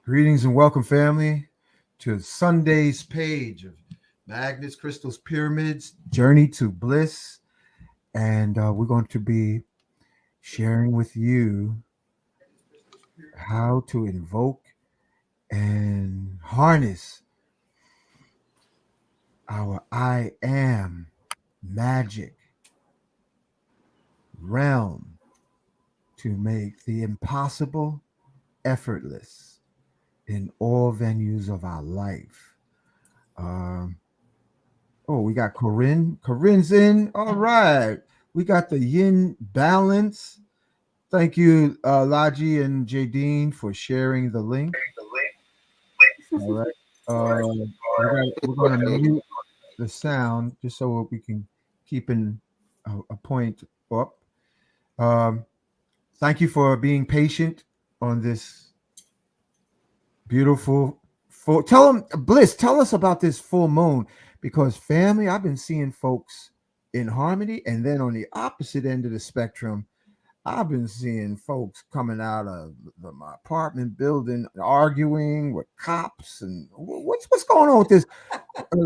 Greetings and welcome, family, to Sunday's page of Magnets, Crystals, Pyramids, Journey to Bliss. And we're going to be sharing with you how to invoke and harness our I am magic realm to make the impossible effortless in all venues of our life. Um, Oh, we got Corinne. Corinne's in. All right. We got the yin balance. Thank you, Laji and Jadine, for sharing the link. All right. We're gonna mute the sound just so we can keep in a point up. Um, Thank you for being patient on this beautiful full. Tell them, Bliss. Tell us about this full moon, because family, I've been seeing folks in harmony, and then on the opposite end of the spectrum, I've been seeing folks coming out of my apartment building arguing with cops. And what's going on with this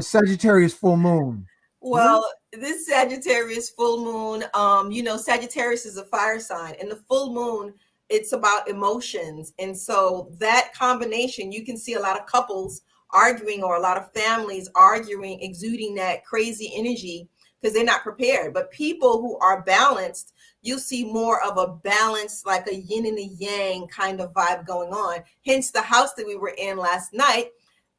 Sagittarius full moon? Corinne? Well, this Sagittarius full moon, Sagittarius is a fire sign, and the full moon, it's about emotions. And so that combination, you can see a lot of couples arguing or a lot of families arguing, exuding that crazy energy because they're not prepared. But people who are balanced, you see more of a balance, like a yin and a yang kind of vibe going on. Hence, the house that we were in last night,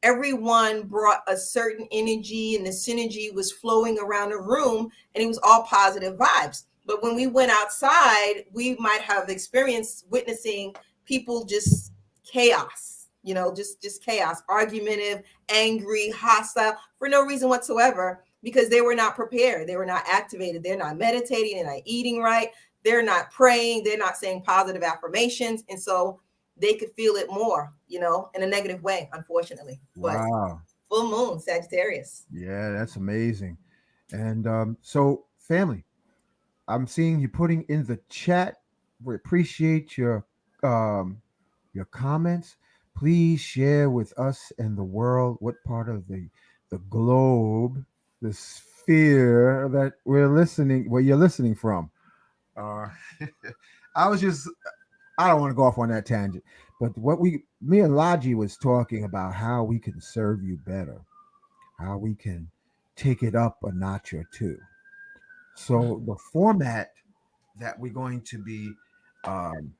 everyone brought a certain energy and the synergy was flowing around the room and it was all positive vibes. But when we went outside, we might have experienced witnessing people just chaos, just chaos, argumentative, angry, hostile for no reason whatsoever, because they were not prepared. They were not activated. They're not meditating. They're not eating right. They're not praying. They're not saying positive affirmations. And so they could feel it more, in a negative way, unfortunately. But Wow. full moon, Sagittarius. Yeah, that's amazing. And so, family, I'm seeing you putting in the chat. We appreciate um, your comments. Please share with us and the world what part of the globe, the sphere that where you're listening from. Uh, I was just, I don't want to go off on that tangent, but me and Laji was talking about how we can serve you better, how we can take it up a notch or two. So the format that we're going to be um,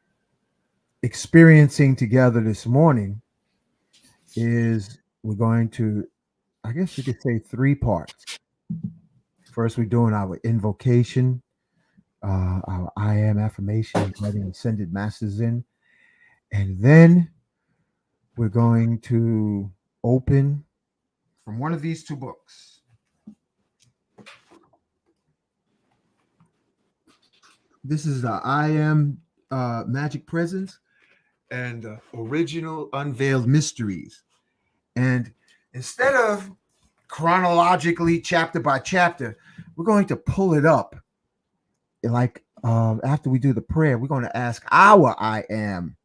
experiencing together this morning is we're going to, I guess you could say, three parts. First, we're doing our invocation, our I am affirmation, inviting ascended masters in. And then we're going to open from one of these two books. This is the I am Magic Presence and Original Unveiled Mysteries. And instead of chronologically, chapter by chapter, we're going to pull it up. Like after we do the prayer, we're going to ask our I am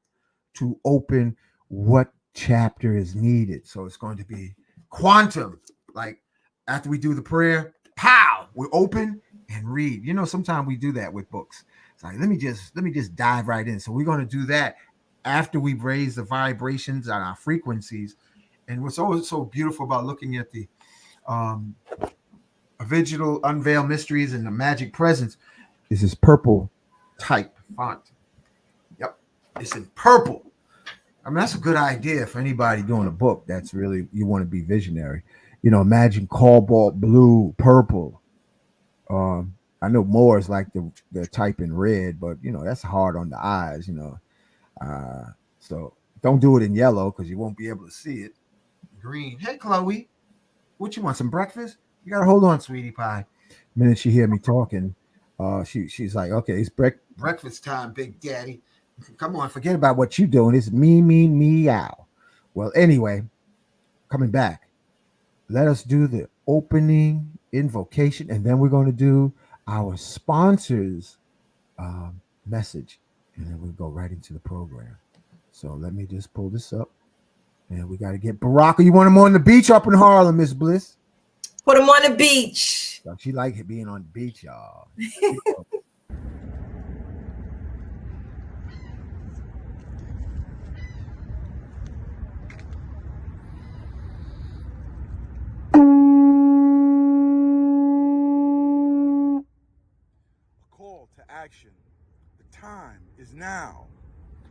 to open what chapter is needed. So it's going to be quantum. Like after we do the prayer, pow, we open and read. Sometimes we do that with books. It's like let me just dive right in. So we're going to do that after we raise the vibrations and our frequencies. And what's always so beautiful about looking at the um, original unveiled mysteries and the magic presence is this purple type font. Yep, it's in purple. I mean, that's a good idea for anybody doing a book. That's really, you want to be visionary. Imagine cobalt blue, purple. I know more is like the type in red, but that's hard on the eyes. So don't do it in yellow because you won't be able to see it. Green. Hey, Chloe, what you want? Some breakfast? You gotta hold on, sweetie pie. The minute she hear me talking, she's like, okay, it's breakfast time, Big Daddy. Come on, forget about what you doing. It's me, meow. Well, anyway, coming back, let us do the opening invocation, and then we're going to do our sponsors message, and then we'll go right into the program. So let me just pull this up. And we got to get Baraka. You want him on the beach up in Harlem, Miss Bliss? Put them on the beach. So she like it being on the beach, y'all. Call to action. The time is now.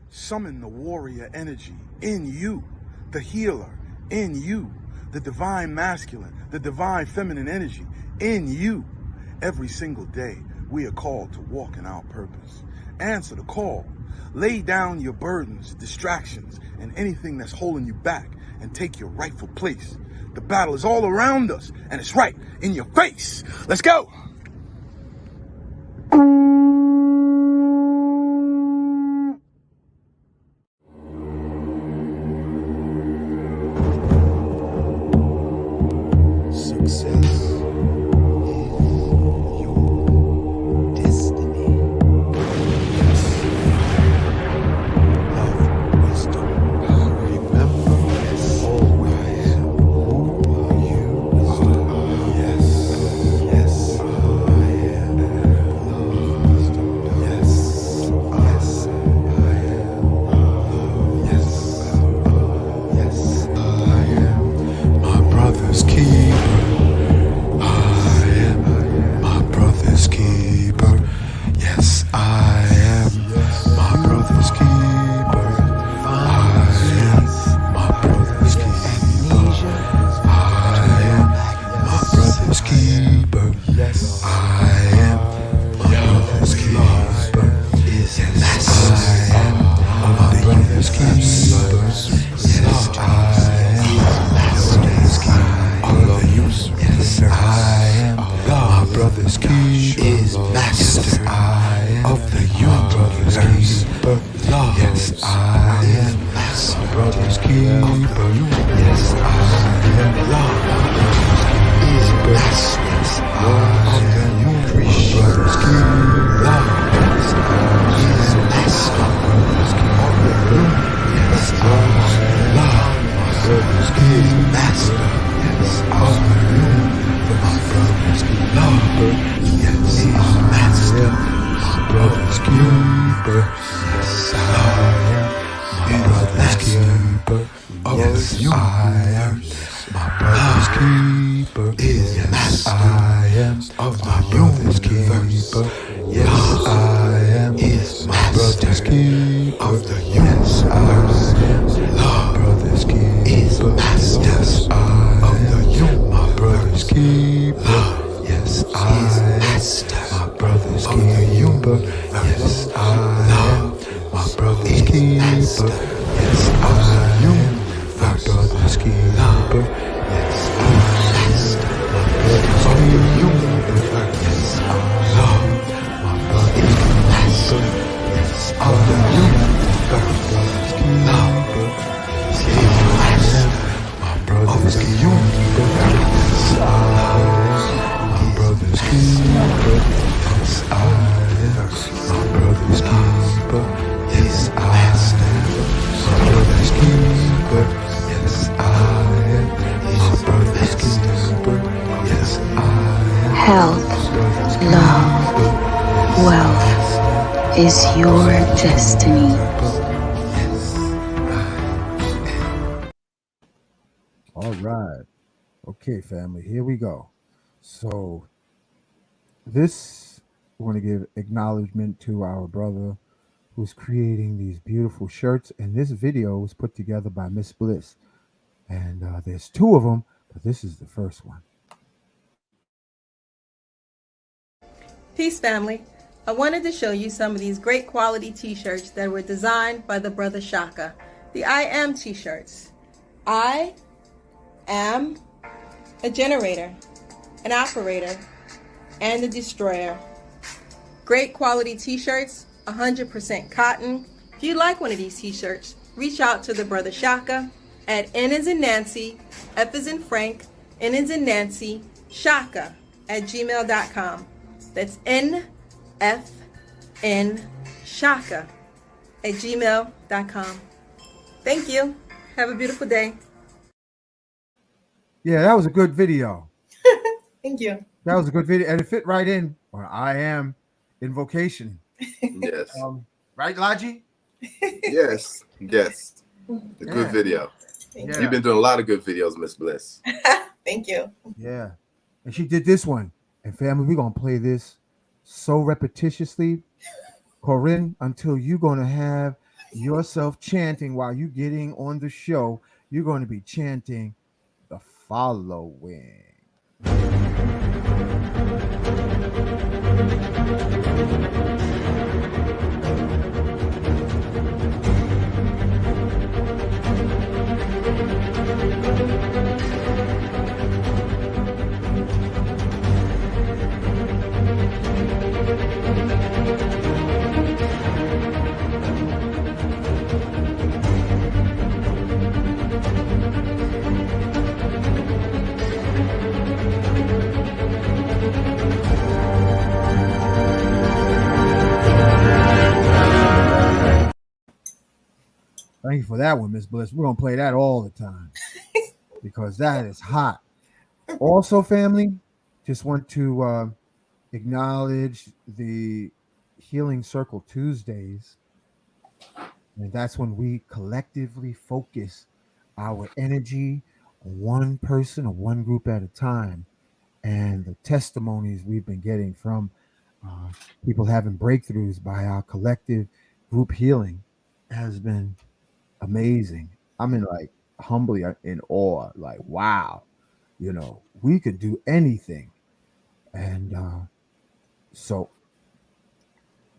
Summon the warrior energy in you, the healer in you, the divine masculine, the divine feminine energy in you. Every single day, we are called to walk in our purpose. Answer the call. Lay down your burdens, distractions, and anything that's holding you back, and take your rightful place. The battle is all around us, and it's right in your face. Let's go. Health, love, wealth is your destiny. All right. Okay, family, here we go. So, this, I want to give acknowledgement to our brother who's creating these beautiful shirts. And this video was put together by Miss Bliss. And there's two of them, but this is the first one. Peace, family. I wanted to show you some of these great quality t-shirts that were designed by the brother Shaka. The I Am t-shirts. I am a generator, an operator, and a destroyer. Great quality t-shirts, 100% cotton. If you like one of these t-shirts, reach out to the brother Shaka at N as in Nancy, F as in Frank, N as in Nancy, Shaka at gmail.com. That's NFN Shaka at gmail.com. Thank you. Have a beautiful day. Yeah, that was a good video. Thank you. That was a good video, and it fit right in where I am invocation. Yes. Right, Laji? Yes. Yes. A good Yeah. video. Thank Yeah. You've been doing a lot of good videos, Miss Bliss. you. Thank you. Yeah. And she did this one. And family, we're gonna play this so repetitiously, Corinne, until you're gonna have yourself chanting while you getting on the show. You're gonna be chanting the following. Thank you for that one, Miss Bliss. We're gonna play that all the time because that is hot. Also, family, just want to acknowledge the Healing Circle Tuesdays, and that's when we collectively focus our energy on one person or one group at a time. And the testimonies we've been getting from uh, people having breakthroughs by our collective group healing has been amazing. I mean, like humbly in awe, like wow, we could do anything. And so,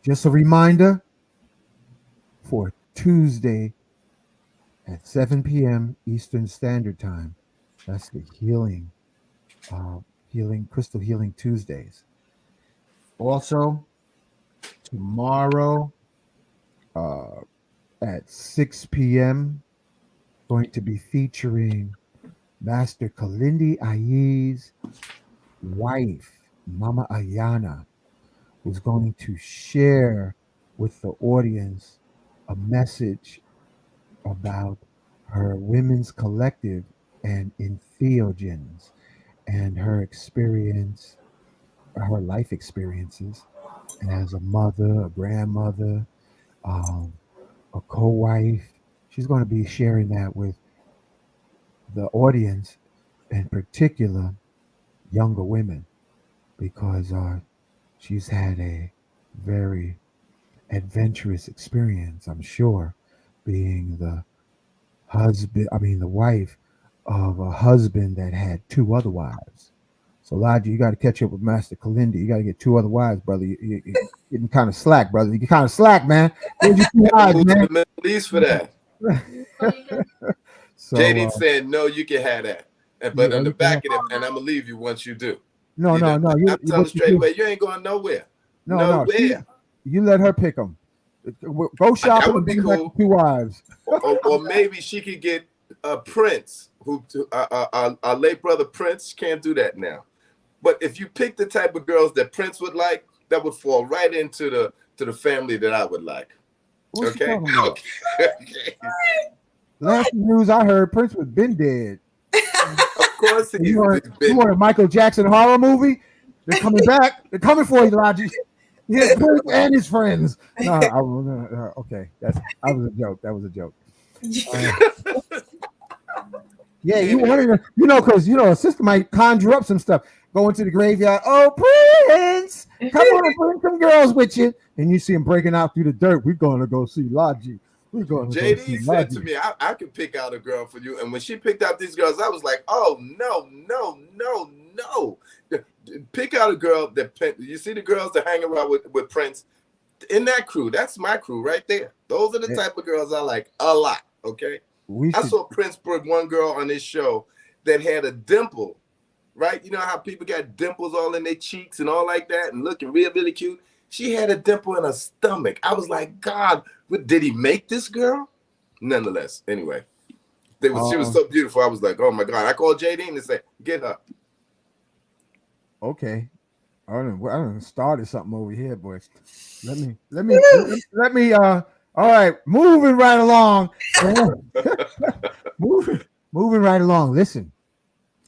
just a reminder for Tuesday at 7 p.m. Eastern Standard Time. That's the Crystal Healing Tuesdays. Also, tomorrow at 6 p.m., going to be featuring Master Kalindi Aye's wife, Mama Ayana, who's going to share with the audience a message about her women's collective and entheogens and her experience, her life experiences as a mother, a grandmother, um, a co-wife. She's going to be sharing that with the audience, in particular, younger women, because she's had a very adventurous experience, I'm sure, being the wife of a husband that had two other wives. So, Lodge, you got to catch up with Master Kalindi. You got to get two other wives, brother. You're getting kind of slack, brother. You're kind of slack, man. Where's your two wives, Move to man? the Middle East for that. So, JD saying, no, you can have that. But on the back of it, and I'm going to leave you once you do. No. I'm telling straight away, you ain't going nowhere. No. You let her pick them. Go shopping. That would be cool. Two wives. or maybe she could get Prince, our late brother Prince. Can't do that now. But if you pick the type of girls that Prince would like, that would fall right into the family that I would like. What's okay. Okay. Last news I heard, Prince was been dead. Of course, you want a Michael Jackson horror movie? They're coming back. They're coming for you, Logic. Yeah, Prince and his friends. No, okay. That was a joke. Yeah, you wanted to, because a sister might conjure up some stuff. Go into the graveyard. Oh, Prince, come on, bring some girls with you. And you see him breaking out through the dirt. We're going to go see Logic. JD said to me, I could pick out a girl for you. And when she picked out these girls, I was like, oh, no. Pick out a girl you see the girls that hang around with Prince in that crew. That's my crew right there. Those are the type of girls I like a lot. Okay. I saw Prince put one girl on this show that had a dimple, right? You know how people got dimples all in their cheeks and all like that and looking real, really cute. She had a dimple in her stomach. I was like, God, did he make this girl? Nonetheless, anyway, she was so beautiful. I was like, oh my God. I called JD and said, get her. Okay. I done started something over here, boys. Let me all right, moving right along. moving right along. Listen,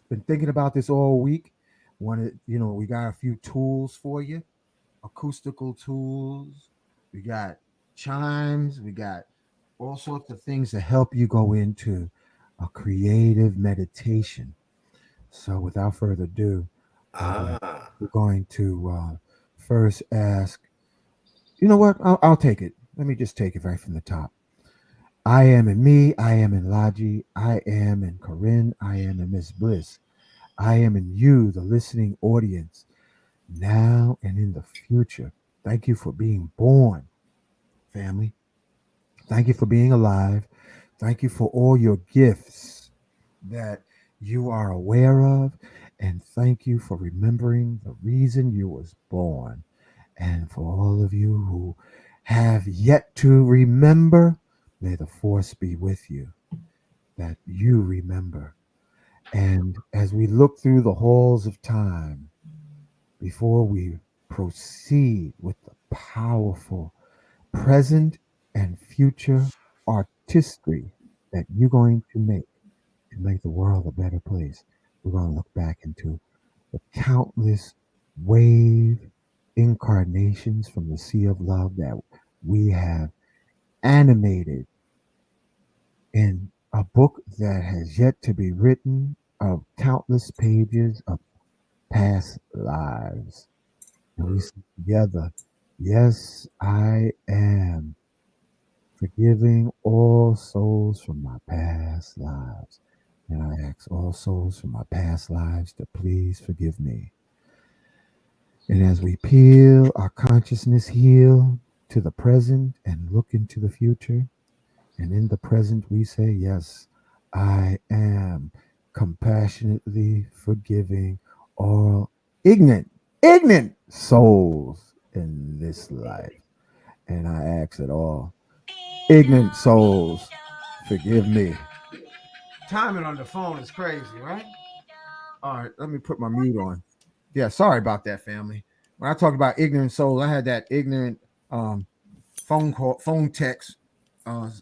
been thinking about this all week. Wanted, we got a few tools for you, acoustical tools. We got chimes. We got all sorts of things to help you go into a creative meditation. So, without further ado, Ah. we're going to first ask. You know what? I'll take it. Let me just take it right from the top. I am in me. I am in Laji. I am in Corinne. I am in Miss Bliss. I am in you, the listening audience, now and in the future. Thank you for being born, family. Thank you for being alive. Thank you for all your gifts that you are aware of. And thank you for remembering the reason you was born. And for all of you who have yet to remember, may the force be with you, that you remember. And as we look through the halls of time, before we proceed with the powerful present and future artistry that you're going to make the world a better place, we're going to look back into the countless wave incarnations from the sea of love that we have animated in a book that has yet to be written of countless pages of past lives. And we say together, yes, I am forgiving all souls from my past lives. And I ask all souls from my past lives to please forgive me. And as we peel our consciousness heel to the present and look into the future, and in the present we say, yes, I am compassionately forgiving all ignorant souls in this life. And I ask that all ignorant souls forgive me. Timing on the phone is crazy, right? All right, let me put my mute on. Yeah, sorry about that, family. When I talk about ignorant souls, I had that ignorant um, phone text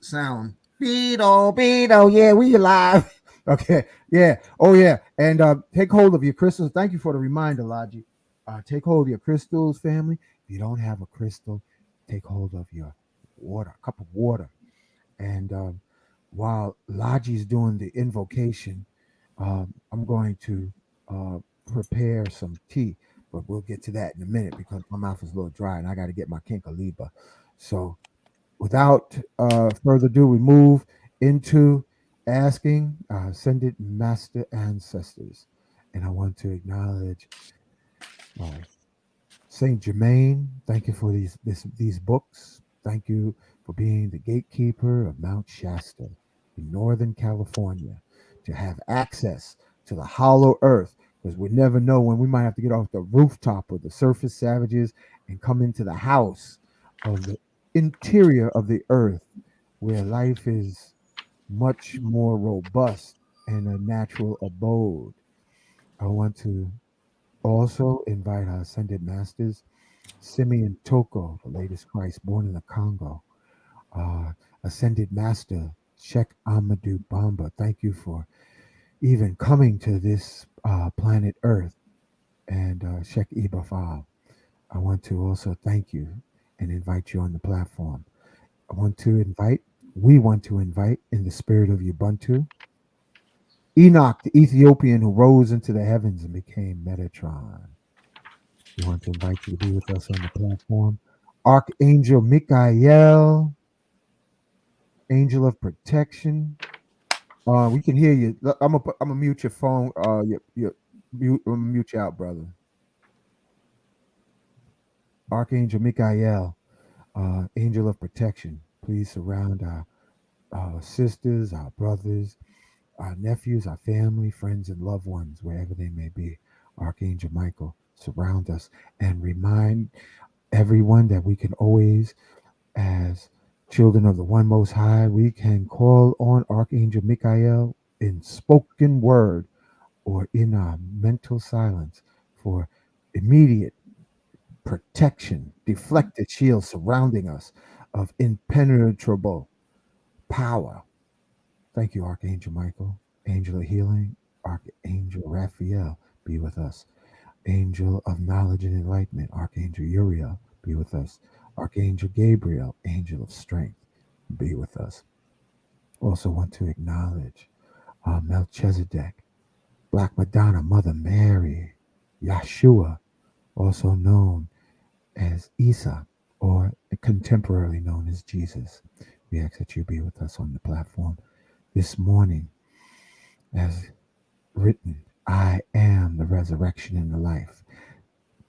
sound. Beetle, Beetle, yeah, we alive. Okay, yeah, oh yeah, and take hold of your crystals. Thank you for the reminder, Logic. Take hold of your crystals, family. If you don't have a crystal, take hold of your water, a cup of water, and while Logi's doing the invocation, I'm going to uh, prepare some tea, but we'll get to that in a minute because my mouth is a little dry and I got to get my Kinkaliba. So, without further ado, we move into asking ascended master ancestors. And I want to acknowledge uh, Saint Germain. Thank you for these books. Thank you for being the gatekeeper of Mount Shasta in Northern California to have access to the hollow earth because we never know when we might have to get off the rooftop of the surface savages and come into the house of the interior of the earth where life is much more robust and a natural abode. I want to also invite our ascended masters, Simeon Toko, the latest Christ born in the Congo, uh, ascended master, Sheikh Amadou Bamba. Thank you for even coming to this planet Earth, and Sheikh Ibrahim. I want to also thank you and invite you on the platform. We want to invite, in the spirit of Ubuntu, Enoch, the Ethiopian who rose into the heavens and became Metatron. We want to invite you to be with us on the platform. Archangel Michael, angel of protection. We can hear you. I'm gonna mute your phone. I'm gonna mute you out, brother. Archangel Michael, angel of protection. Please surround our sisters, our brothers, our nephews, our family, friends, and loved ones, wherever they may be. Archangel Michael, surround us and remind everyone that we can always, as children of the One Most High, we can call on Archangel Michael in spoken word or in our mental silence for immediate protection, deflected shield surrounding us of impenetrable power. Thank you, Archangel Michael. Angel of healing, Archangel Raphael, be with us. Angel of knowledge and enlightenment, Archangel Uriel, be with us. Archangel Gabriel, angel of strength, be with us. Also want to acknowledge Melchizedek, Black Madonna, Mother Mary, Yeshua, also known as Isa, or contemporarily known as Jesus. We ask that you be with us on the platform this morning as written. I am the resurrection and the life.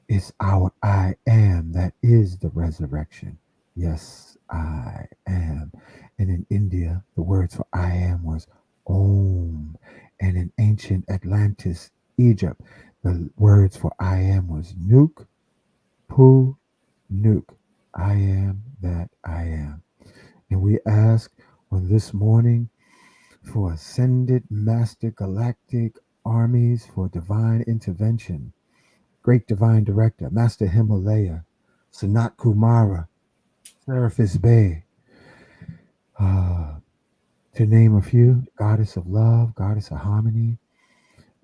It's our I am that is the resurrection. Yes, I am. And in India, the words for I am was Om. And in ancient Atlantis, Egypt, the words for I am was Nuke, Pu, Nuke. I am that I am. And we ask on this morning for ascended master galactic armies for divine intervention. Great Divine Director, Master Himalaya, Sanat Kumara, Seraphis Bey, to name a few, Goddess of Love, Goddess of Harmony.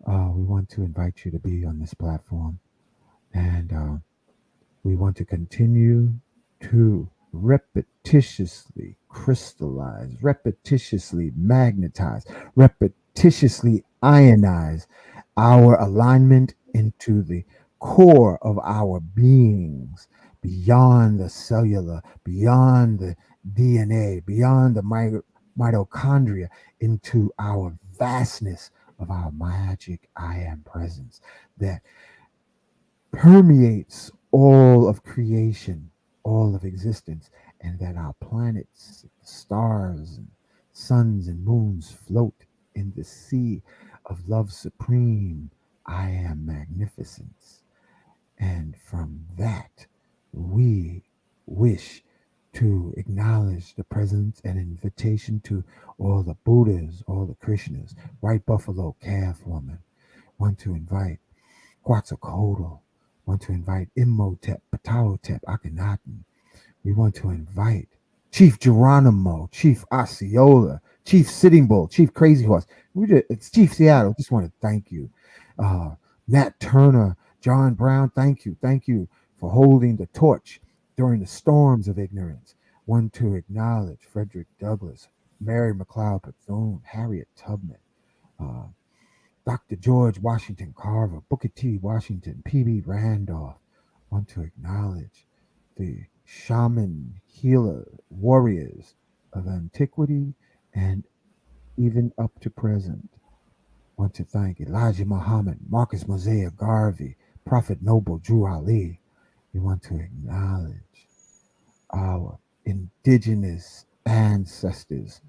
We want to invite you to be on this platform. And we want to continue to repetitiously crystallize, repetitiously magnetize, repetitiously ionize our alignment into the core of our beings, beyond the cellular, beyond the DNA, beyond the mitochondria, into our vastness of our magic I am presence that permeates all of creation, all of existence, and that our planets, stars, and suns and moons float in the sea of love supreme. I am magnificence. And from that, we wish to acknowledge the presence and invitation to all the Buddhas, all the Krishnas, White Buffalo Calf Woman. Want to invite Quetzalcoatl. Want to invite Imhotep, Ptahotep, Akhenaten. We want to invite Chief Geronimo, Chief Osceola, Chief Sitting Bull, Chief Crazy Horse. It's Chief Seattle. Just want to thank you. Nat Turner, John Brown, thank you. Thank you for holding the torch during the storms of ignorance. Want to acknowledge Frederick Douglass, Mary McLeod Bethune, Harriet Tubman, uh, Dr. George Washington Carver, Booker T. Washington, P.B. Randolph. Want to acknowledge the shaman, healer, warriors of antiquity and even up to present. Want to thank Elijah Muhammad, Marcus Mosiah Garvey, Prophet Noble Drew Ali. We want to acknowledge our indigenous ancestors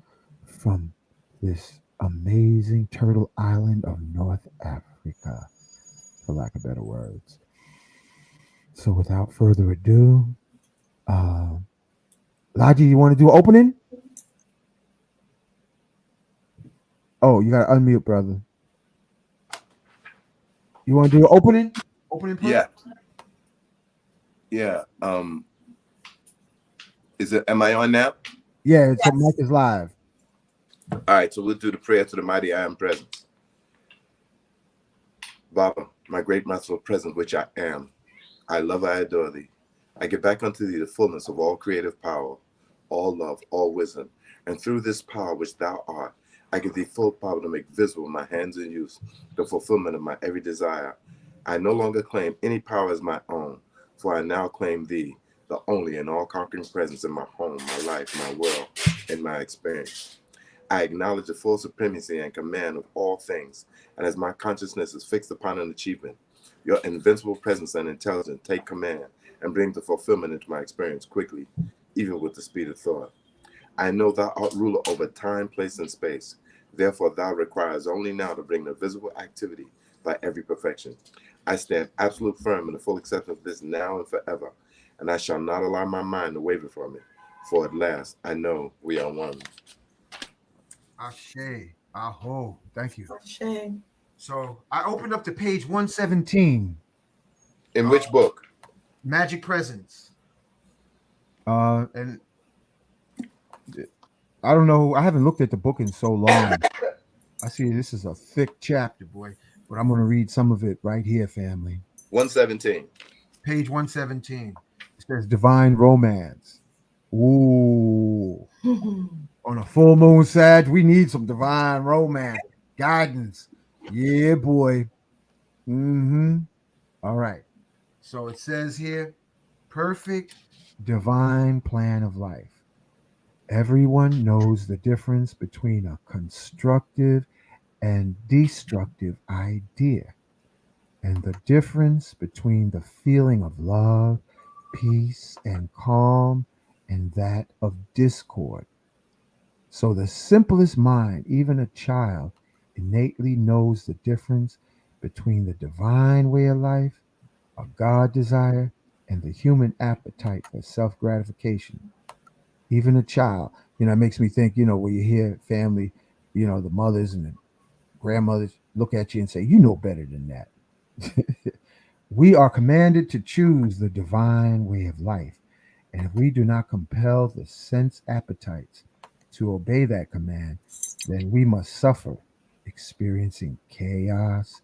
from this amazing turtle island of North Africa, for lack of better words. So without further ado, Laji, you want to do an opening? Oh, you got to unmute, brother. You want to do an opening? Opening prayer? Yeah. Am I on now? Yeah, it's Mike is live. All right, so we'll do the prayer to the mighty I am presence. Baba, my great merciful presence, which I am. I love, I adore thee. I give back unto thee the fullness of all creative power, all love, all wisdom. And through this power which thou art, I give thee full power to make visible my hands in use, the fulfillment of my every desire. I no longer claim any power as my own, for I now claim thee, the only and all-conquering presence in my home, my life, my world, and my experience. I acknowledge the full supremacy and command of all things, and as my consciousness is fixed upon an achievement, your invincible presence and intelligence take command and bring the fulfillment into my experience quickly, even with the speed of thought. I know thou art ruler over time, place, and space. Therefore, thou requires only now to bring the visible activity by every perfection. I stand absolute firm in the full acceptance of this now and forever, and I shall not allow my mind to waver from it. For at last, I know we are one. Ashe, aho. Thank you. Shame. So I opened up to page 117. In which book? Magic Presence. And I don't know. I haven't looked at the book in so long. I see this is a thick chapter, boy, but I'm going to read some of it right here, family. 117. Page 117. It says divine romance. Ooh. On a full moon Sag, we need some divine romance. Guidance. Yeah, boy. Mm-hmm. All right. So it says here, perfect divine plan of life. Everyone knows the difference between a constructive and destructive idea, and the difference between the feeling of love, peace, and calm, and that of discord. So the simplest mind, even a child, innately knows the difference between the divine way of life, a God desire, and the human appetite for self gratification. Even a child, it makes me think, where you hear family, the mothers and the grandmothers look at you and say, you know better than that. We are commanded to choose the divine way of life. And if we do not compel the sense appetites to obey that command, then we must suffer, experiencing chaos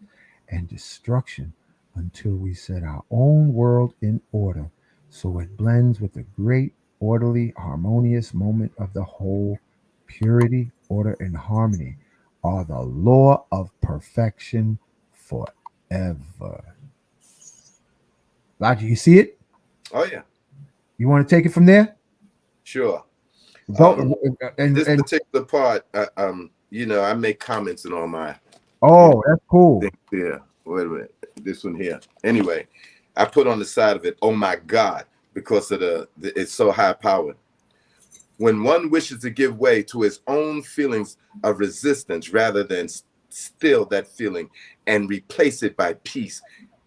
and destruction until we set our own world in order so it blends with the great, orderly, harmonious moment of the whole. Purity, order, and harmony are the law of perfection forever. Roger, you see it? Oh yeah, You want to take it from there? sure. Go This and particular part, I make comments in all my oh, that's cool. things here. Wait a minute, this one here. Anyway, I put on the side of it, oh my God, because of it's so high powered. When one wishes to give way to his own feelings of resistance rather than still that feeling and replace it by peace,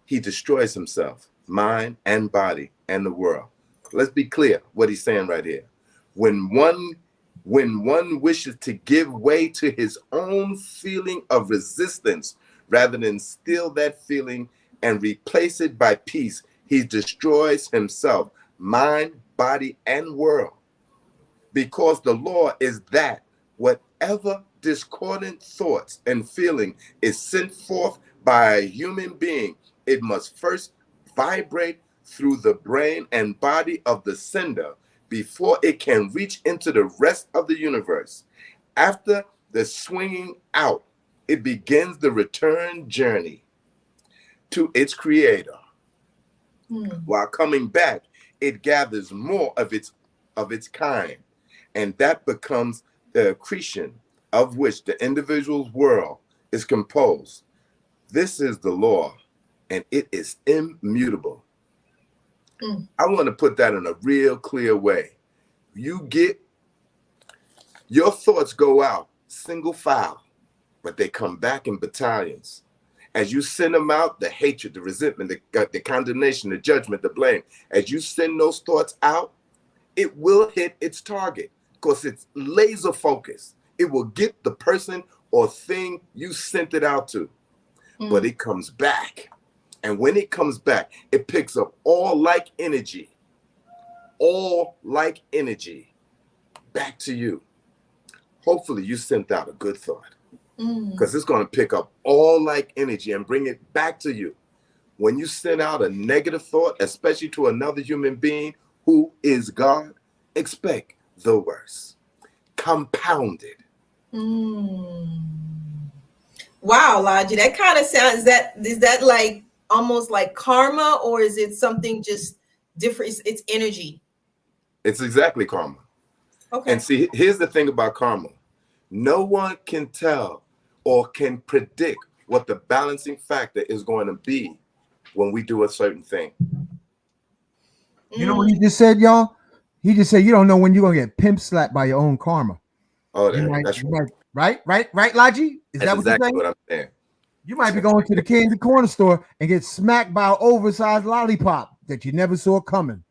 he destroys himself, mind and body and the world. Let's be clear what he's saying right here. When one wishes to give way to his own feeling of resistance rather than still that feeling and replace it by peace, he destroys himself, mind, body, and world. Because the law is that whatever discordant thoughts and feeling is sent forth by a human being, it must first vibrate through the brain and body of the sender before it can reach into the rest of the universe. After the swinging out, it begins the return journey to its creator. While coming back, it gathers more of its kind, and that becomes the accretion of which the individual's world is composed. This is the law, and it is immutable. I want to put that in a real clear way. Your thoughts go out single file, but they come back in battalions. As you send them out, the hatred, the resentment, the condemnation, the judgment, the blame, as you send those thoughts out, it will hit its target because it's laser focused. It will get the person or thing you sent it out to, but it comes back. And when it comes back, it picks up all like energy back to you. Hopefully you sent out a good thought, because it's going to pick up all like energy and bring it back to you. When you send out a negative thought, especially to another human being who is God, expect the worst. Compounded. Wow, Logi, that kind of sounds, is that like almost like karma, or is it something just different? It's energy. It's exactly karma. Okay. And see, here's the thing about karma. No one can tell or can predict what the balancing factor is going to be when we do a certain thing. You know what he just said, y'all? He just said you don't know when you're gonna get pimp slapped by your own karma. Oh, That's right, Logi? Is that what exactly you're saying? what I'm saying. You might be going to the candy corner store and get smacked by an oversized lollipop that you never saw coming.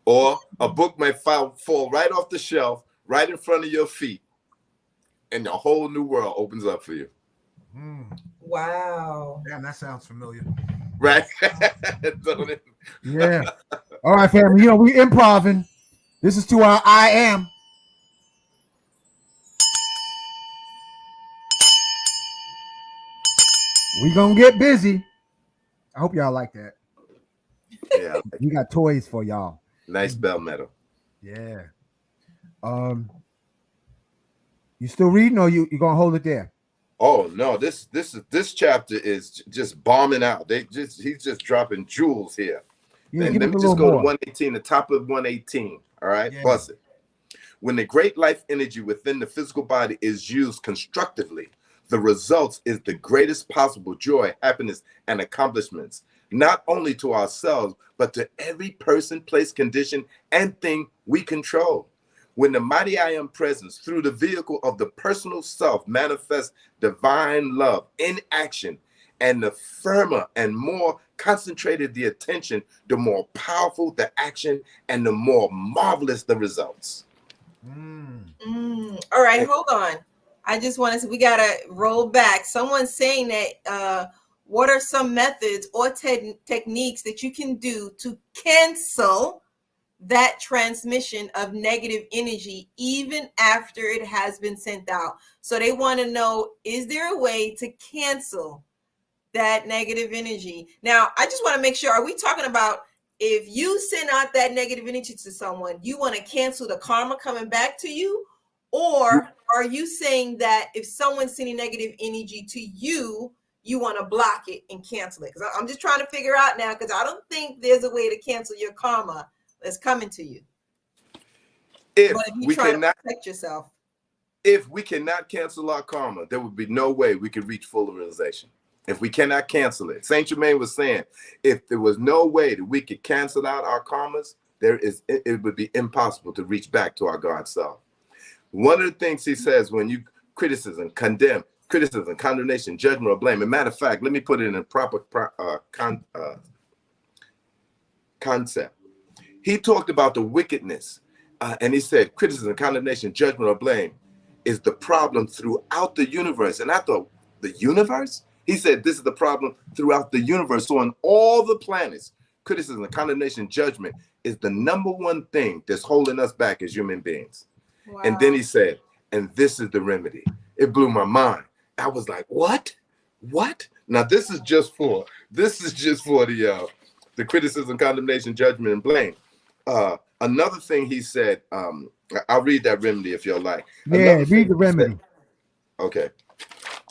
Or a book might fall right off the shelf, right in front of your feet, and a whole new world opens up for you. Wow. Damn, that sounds familiar. Right? Yeah. All right, family. We improving. This is to our I am. We gonna get busy. I hope y'all like that. Yeah, We got toys for y'all. nice bell metal. Yeah. You still reading, or you gonna hold it there? Oh no, this chapter is just bombing out. He's just dropping jewels here. Yeah, And give let us me a just little go to more. 118, the top of 118. All right, Yeah. bust it. When the great life energy within the physical body is used constructively, the results is the greatest possible joy, happiness, and accomplishments, not only to ourselves, but to every person, place, condition, and thing we control. When the mighty I am presence through the vehicle of the personal self manifests divine love in action, and the firmer and more concentrated the attention, the more powerful the action and the more marvelous the results. All right, hold on. I just want to. We gotta roll back. Someone's saying that. What are some methods or techniques that you can do to cancel that transmission of negative energy even after it has been sent out? So they want to know: is there a way to cancel that negative energy? Now, I just want to make sure: are we talking about if you send out that negative energy to someone, you want to cancel the karma coming back to you? Or are you saying that if someone's sending negative energy to you, you want to block it and cancel it? Because I'm just trying to figure out now, because I don't think there's a way to cancel your karma that's coming to you. If But if you're we trying cannot, to protect yourself. if we cannot cancel our karma, there would be no way we could reach full realization. If we cannot cancel it, Saint Germain was saying, if there was no way that we could cancel out our karmas, it would be impossible to reach back to our God self. One of the things he says when you criticism, condemnation, judgment, or blame. As a matter of fact, let me put it in a proper concept. He talked about the wickedness, and he said criticism, condemnation, judgment, or blame is the problem throughout the universe. And I thought, the universe? He said this is the problem throughout the universe. So on all the planets, criticism, condemnation, judgment is the number one thing that's holding us back as human beings. Wow. And then he said, and this is the remedy. It blew my mind. I was like, what? Now this is just for the criticism, condemnation, judgment, and blame. Another thing he said, I'll read that remedy if you'll like. Yeah, read the remedy. Okay.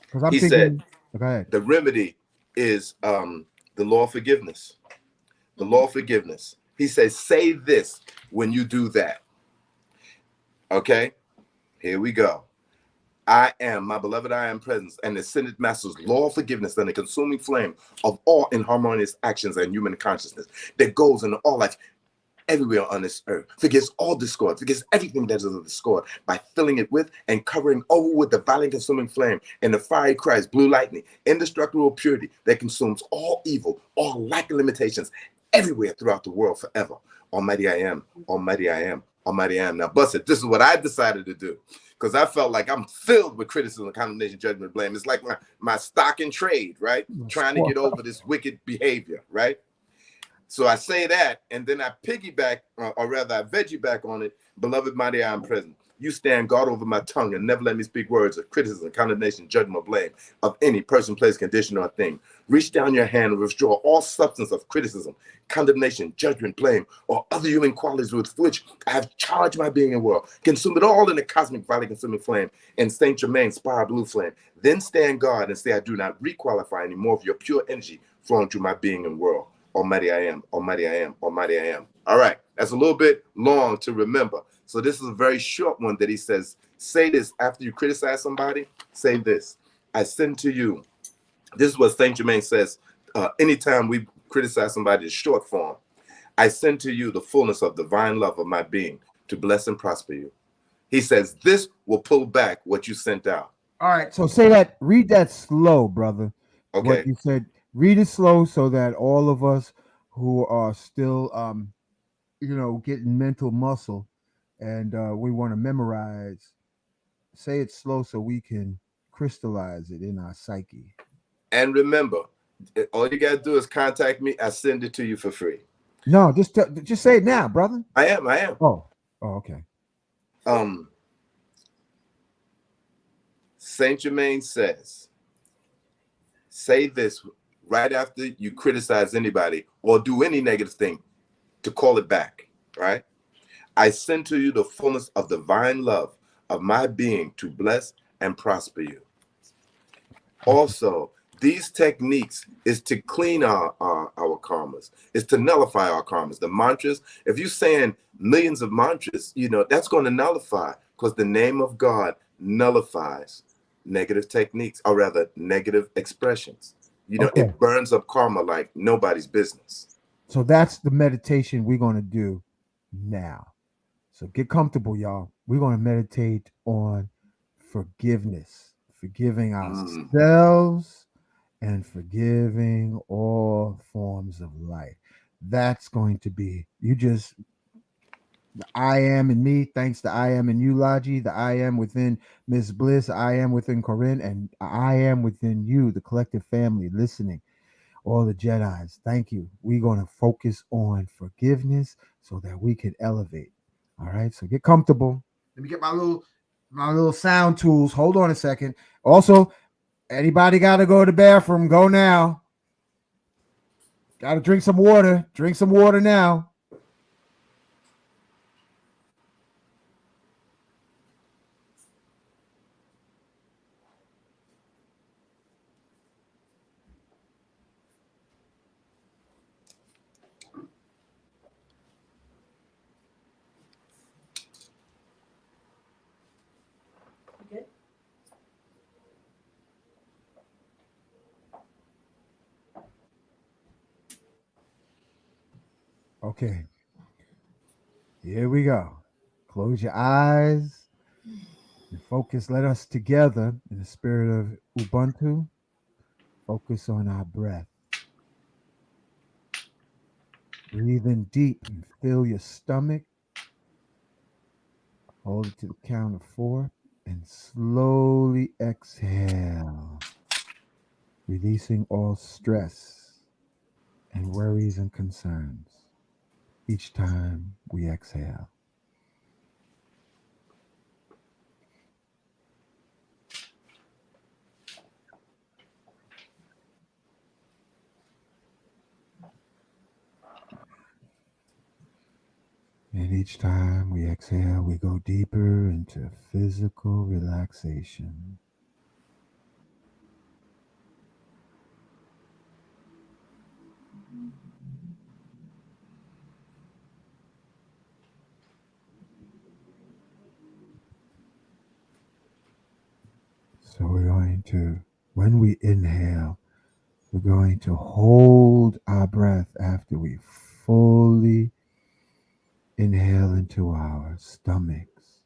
Because I'm He thinking, said, go ahead. the remedy is the law of forgiveness. The law of forgiveness. He says, say this when you do that. Okay, here we go. I am, my beloved I am presence, and the ascended master's law of forgiveness and the consuming flame of all inharmonious actions and human consciousness that goes into all life everywhere on this earth, forgives all discord, forgives everything that is of discord by filling it with and covering over with the violent consuming flame and the fiery Christ, blue lightning, indestructible purity that consumes all evil, all lack and limitations everywhere throughout the world forever. Almighty I am, almighty I am, almighty I am. Now, Busted, this is what I decided to do because I felt like I'm filled with criticism, condemnation, judgment, blame. It's like my stock in trade, right? Trying to get over this wicked behavior, right? So I say that, and then I piggyback, or rather I veggie back on it. Beloved, mighty I am present. You stand guard over my tongue and never let me speak words of criticism, condemnation, judgment, or blame of any person, place, condition, or thing. Reach down your hand and withdraw all substance of criticism, condemnation, judgment, blame, or other human qualities with which I have charged my being and world. Consume it all in the cosmic valley consuming flame and Saint Germain spire blue flame. Then stand guard and say, I do not requalify any more of your pure energy flowing through my being and world. Almighty I am, almighty I am, almighty I am. All right, that's a little bit long to remember. So this is a very short one that he says, say this after you criticize somebody, say this. I send to you. This is what Saint Germain says. Anytime we criticize somebody in short form, I send to you the fullness of divine love of my being to bless and prosper you. He says this will pull back what you sent out. All right, so say that, read that slow, brother. Okay. What you said, read it slow so that all of us who are still, getting mental muscle and we want to memorize, say it slow so we can crystallize it in our psyche. And remember, all you got to do is contact me. I send it to you for free. No, just say it now, brother. I am. Oh, okay. Saint Germain says, say this right after you criticize anybody or do any negative thing to call it back, right? I send to you the fullness of divine love of my being to bless and prosper you. Also, these techniques is to clean our karmas, is to nullify our karmas. The mantras, if you're saying millions of mantras, you know, that's going to nullify, because the name of God nullifies negative techniques, or rather negative expressions. You know, Okay. it burns up karma like nobody's business. So that's the meditation we're going to do now. So get comfortable, y'all. We're going to meditate on forgiveness, forgiving ourselves and forgiving all forms of life. That's going to be, you just, the I am in me, thanks to I am in you, Laji, the I am within Miss Bliss, I am within Corinne, and I am within you, the collective family listening, all the Jedis. Thank you. We're going to focus on forgiveness so that we can elevate. All right, so get comfortable. Let me get my little sound tools. Hold on a second. Also, anybody got to go to the bathroom? Go now. Got to drink some water. Drink some water now. Good. Okay. Here we go. Close your eyes and focus. Let us together in the spirit of Ubuntu focus on our breath. Breathe in deep and fill your stomach. Hold it to the count of 4 and slowly exhale, releasing all stress and worries and concerns each time we exhale. And each time we exhale, we go deeper into physical relaxation. So we're going to, when we inhale, we're going to hold our breath after we fully inhale into our stomachs.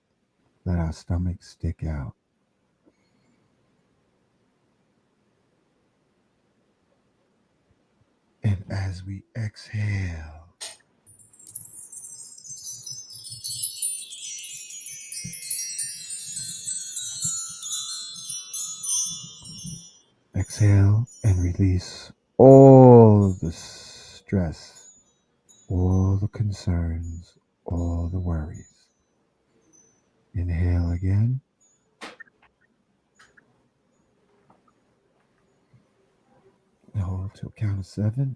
Let our stomachs stick out. And as we exhale, exhale and release all the stress, all the concerns, all the worries. Inhale again. Hold till count of 7.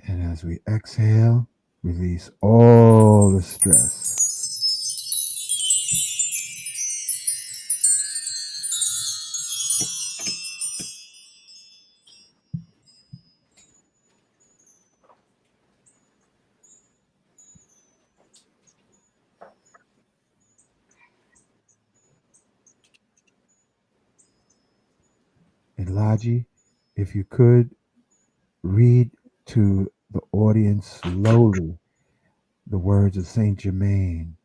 And as we exhale, release all the stress. And Laji, if you could read to the audience slowly the words of Saint Germain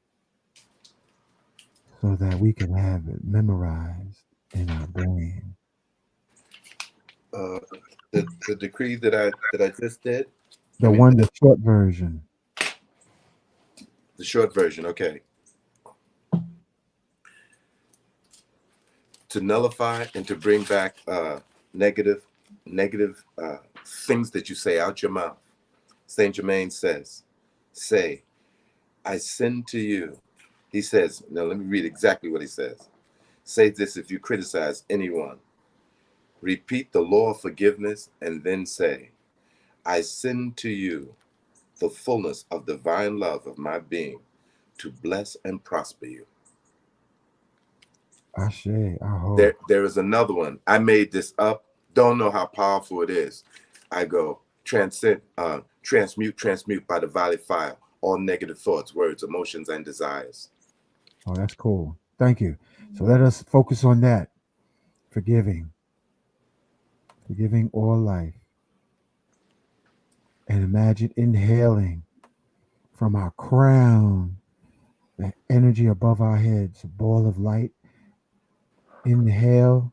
so that we can have it memorized in our brain. The decree that I just did. The short version. The short version, okay. To nullify and to bring back negative things that you say out your mouth. Saint Germain says, say, I send to you. He says, now let me read exactly what he says. Say this if you criticize anyone. Repeat the law of forgiveness and then say, I send to you the fullness of divine love of my being to bless and prosper you. Ashe, I hope. There is another one. I made this up. Don't know how powerful it is. I go, transmute by the violet fire, all negative thoughts, words, emotions, and desires. Oh, that's cool. Thank you. So let us focus on that. Forgiving all life. And imagine inhaling from our crown, the energy above our heads, a ball of light. Inhale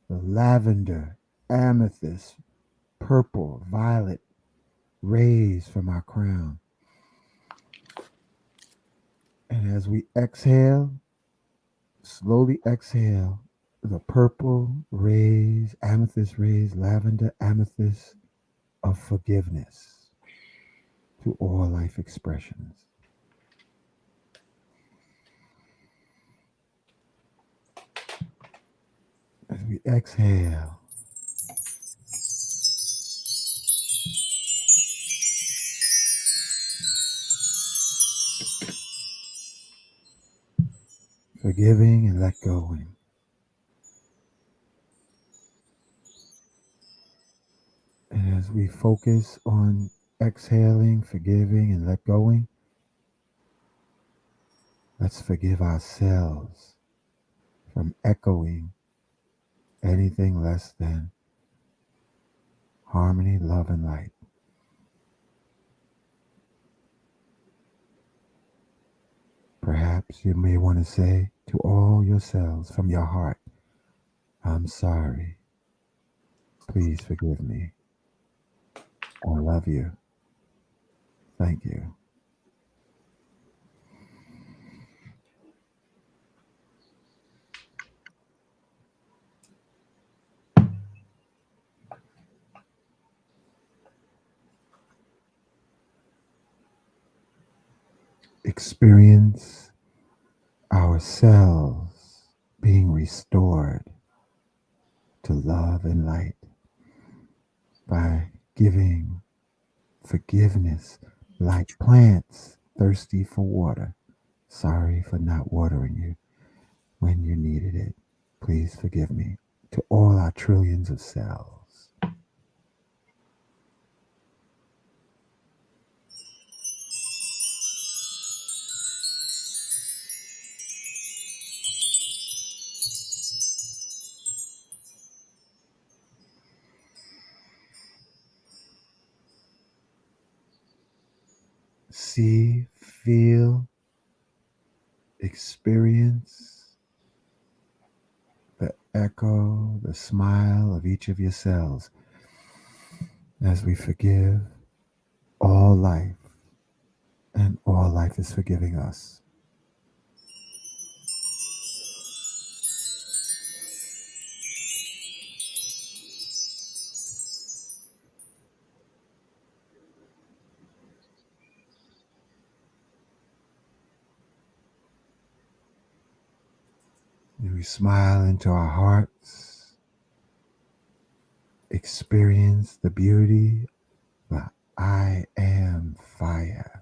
the lavender, amethyst, purple, violet rays from our crown. And as we exhale, slowly exhale the purple rays, amethyst rays, lavender, amethyst of forgiveness to all life expressions. As we exhale, forgiving and let going. And as we focus on exhaling, forgiving, and let going, let's forgive ourselves from echoing anything less than harmony, love, and light. Perhaps you may want to say to all yourselves from your heart, I'm sorry. Please forgive me. I love you. Thank you. Experience ourselves being restored to love and light by giving forgiveness like plants thirsty for water. Sorry for not watering you when you needed it. Please forgive me to all our trillions of cells. See, feel, experience the echo, the smile of each of your cells as we forgive all life, and all life is forgiving us. And we smile into our hearts, experience the beauty of the I am fire.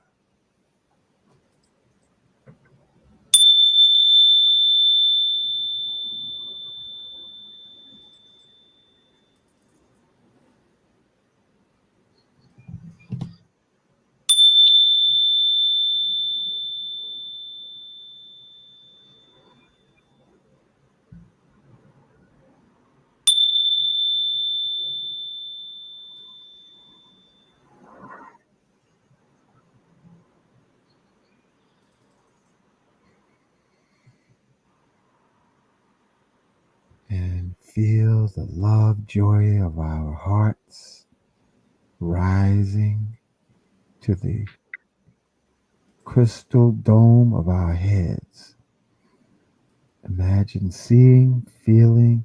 And feel the love, joy of our hearts rising to the crystal dome of our heads. Imagine seeing, feeling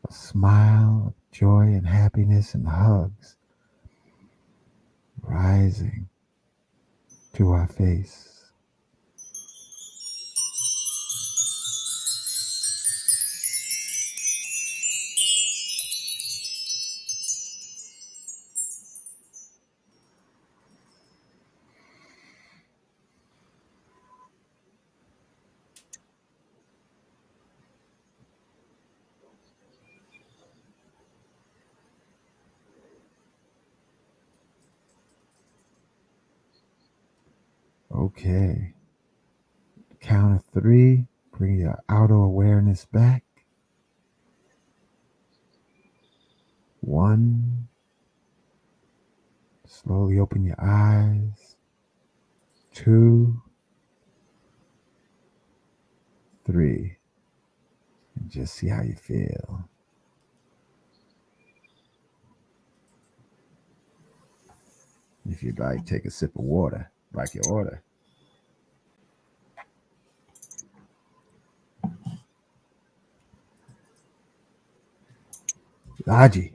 a smile, joy and happiness and hugs rising to our face. Okay. Count of 3. Bring your outer awareness back. 1. Slowly open your eyes. 2, 3. And just see how you feel. If you'd like, take a sip of water, like your order. Haji,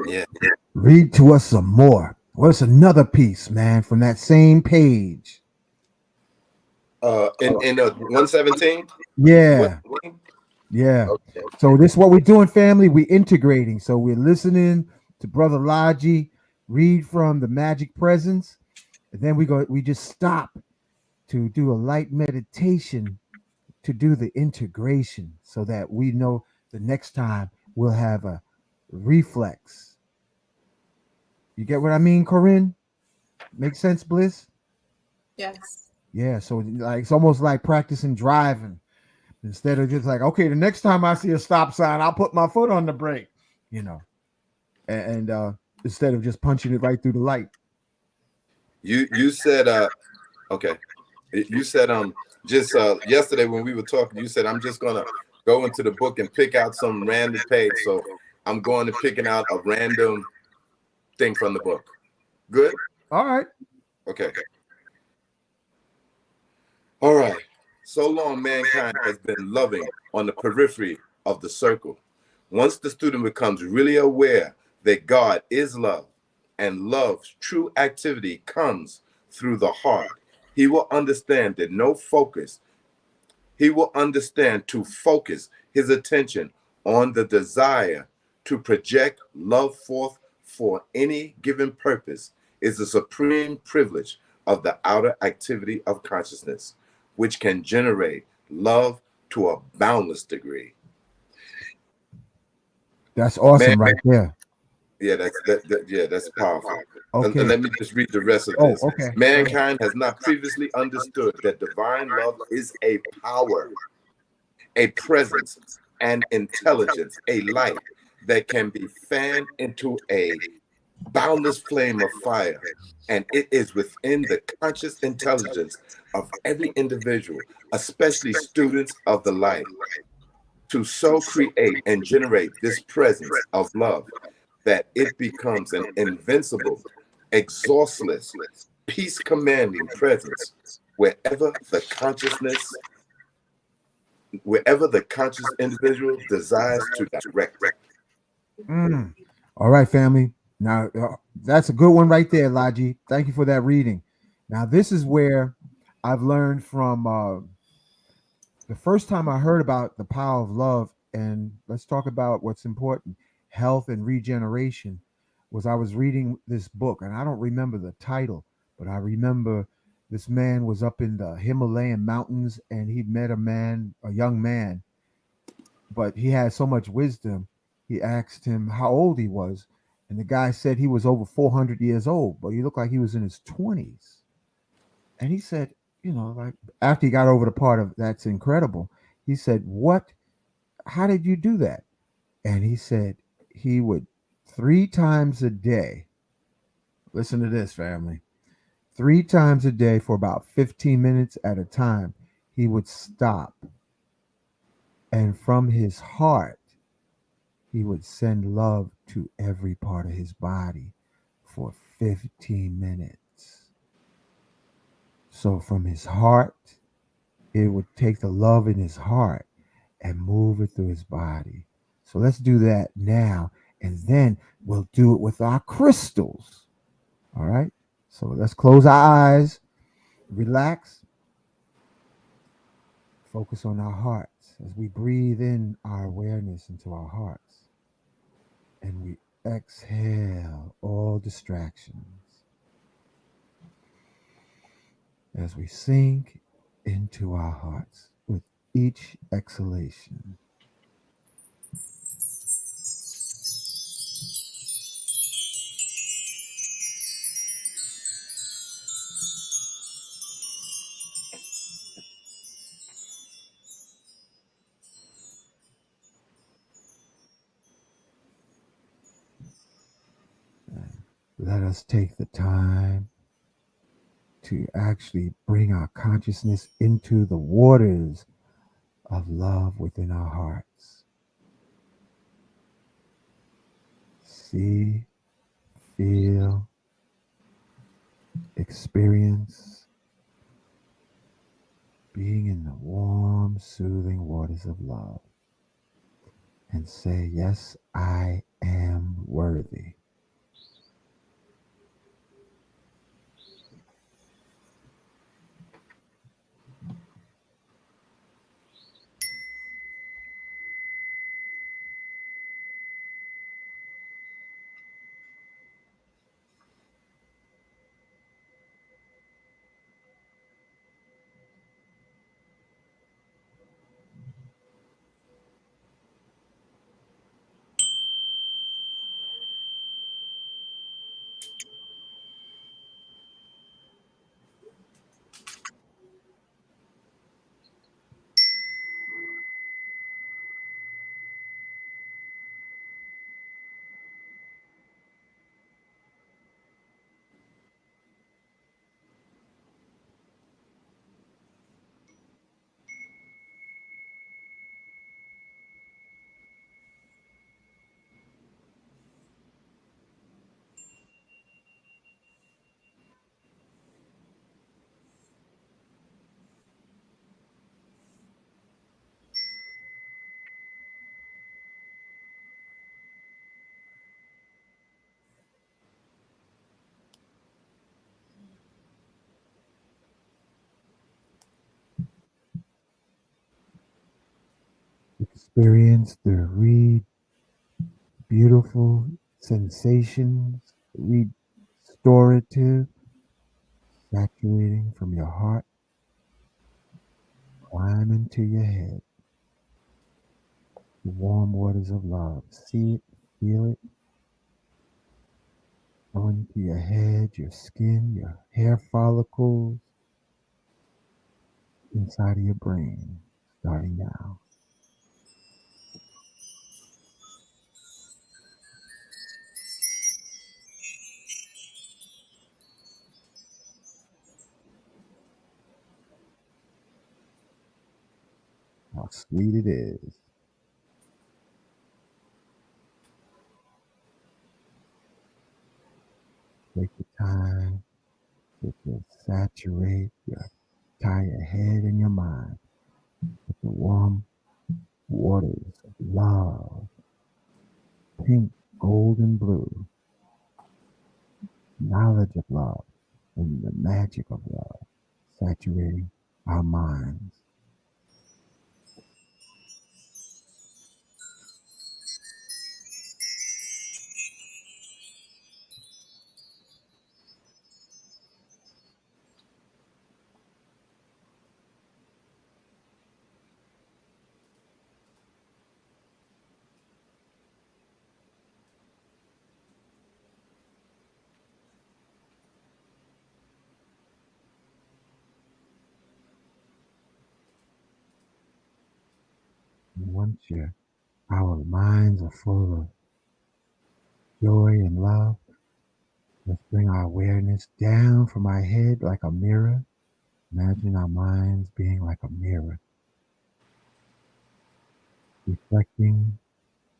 Yeah. read to us some more. What's another piece, man, from that same page? In 117. Yeah, What? yeah. Okay. So this is what we're doing, family. We're integrating. So we're listening to Brother Laji read from the Magic Presence, and then we just stop to do a light meditation to do the integration, so that we know the next time we'll have a reflex. You get what I mean, Corinne? Make sense, Bliss? Yes. Yeah. So like it's almost like practicing driving. Instead of just like, okay, the next time I see a stop sign, I'll put my foot on the brake, you know, and instead of just punching it right through the light. You said okay. You said just yesterday when we were talking, you said I'm just gonna go into the book and pick out some random page. So I'm going to picking out a random thing from the book. Good? All right. Okay. All right. So long mankind has been loving on the periphery of the circle. Once the student becomes really aware that God is love and love's true activity comes through the heart, he will understand that no focus, he will understand to focus his attention on the desire to project love forth for any given purpose is the supreme privilege of the outer activity of consciousness, which can generate love to a boundless degree. That's awesome Man, right there. yeah, that's powerful. Okay. Let me just read the rest of Oh, this. okay. Mankind has not previously understood that divine love is a power, a presence, an intelligence, a light that can be fanned into a boundless flame of fire. And it is within the conscious intelligence of every individual, especially students of the light, to so create and generate this presence of love that it becomes an invincible, exhaustless, peace commanding presence wherever the consciousness, wherever the conscious individual desires to direct it. Mm. All right, family. Now that's a good one right there, Laji. Thank you for that reading. Now this is where I've learned from the first time I heard about the power of love, and let's talk about what's important, health and regeneration, was I was reading this book, and I don't remember the title, but I remember this man was up in the Himalayan mountains and he met a young man, but he had so much wisdom. He asked him how old he was, and the guy said he was over 400 years old, but he looked like he was in his 20s. And he said, like after he got over the part of that's incredible, he said, "What? How did you do that?" And he said he would 3 times a day. Listen to this, family. 3 times a day for about 15 minutes at a time, he would stop, and from his heart, he would send love to every part of his body for 15 minutes. So from his heart, it would take the love in his heart and move it through his body. So let's do that now. And then we'll do it with our crystals. All right. So let's close our eyes, relax, focus on our hearts as we breathe in our awareness into our hearts and we exhale all distractions as we sink into our hearts with each exhalation. Let us take the time to actually bring our consciousness into the waters of love within our hearts. See, feel, experience being in the warm, soothing waters of love. And say, yes, I am worthy. Experience the beautiful sensations, restorative, saturating from your heart, climb into your head. The warm waters of love. See it, feel it, going to your head, your skin, your hair follicles, inside of your brain, starting now. How sweet it is. Take the time to just saturate your entire head and your mind with the warm waters of love, pink, gold, and blue, knowledge of love, and the magic of love, saturating our minds. And once our minds are full of joy and love, let's bring our awareness down from our head like a mirror. Imagine our minds being like a mirror, reflecting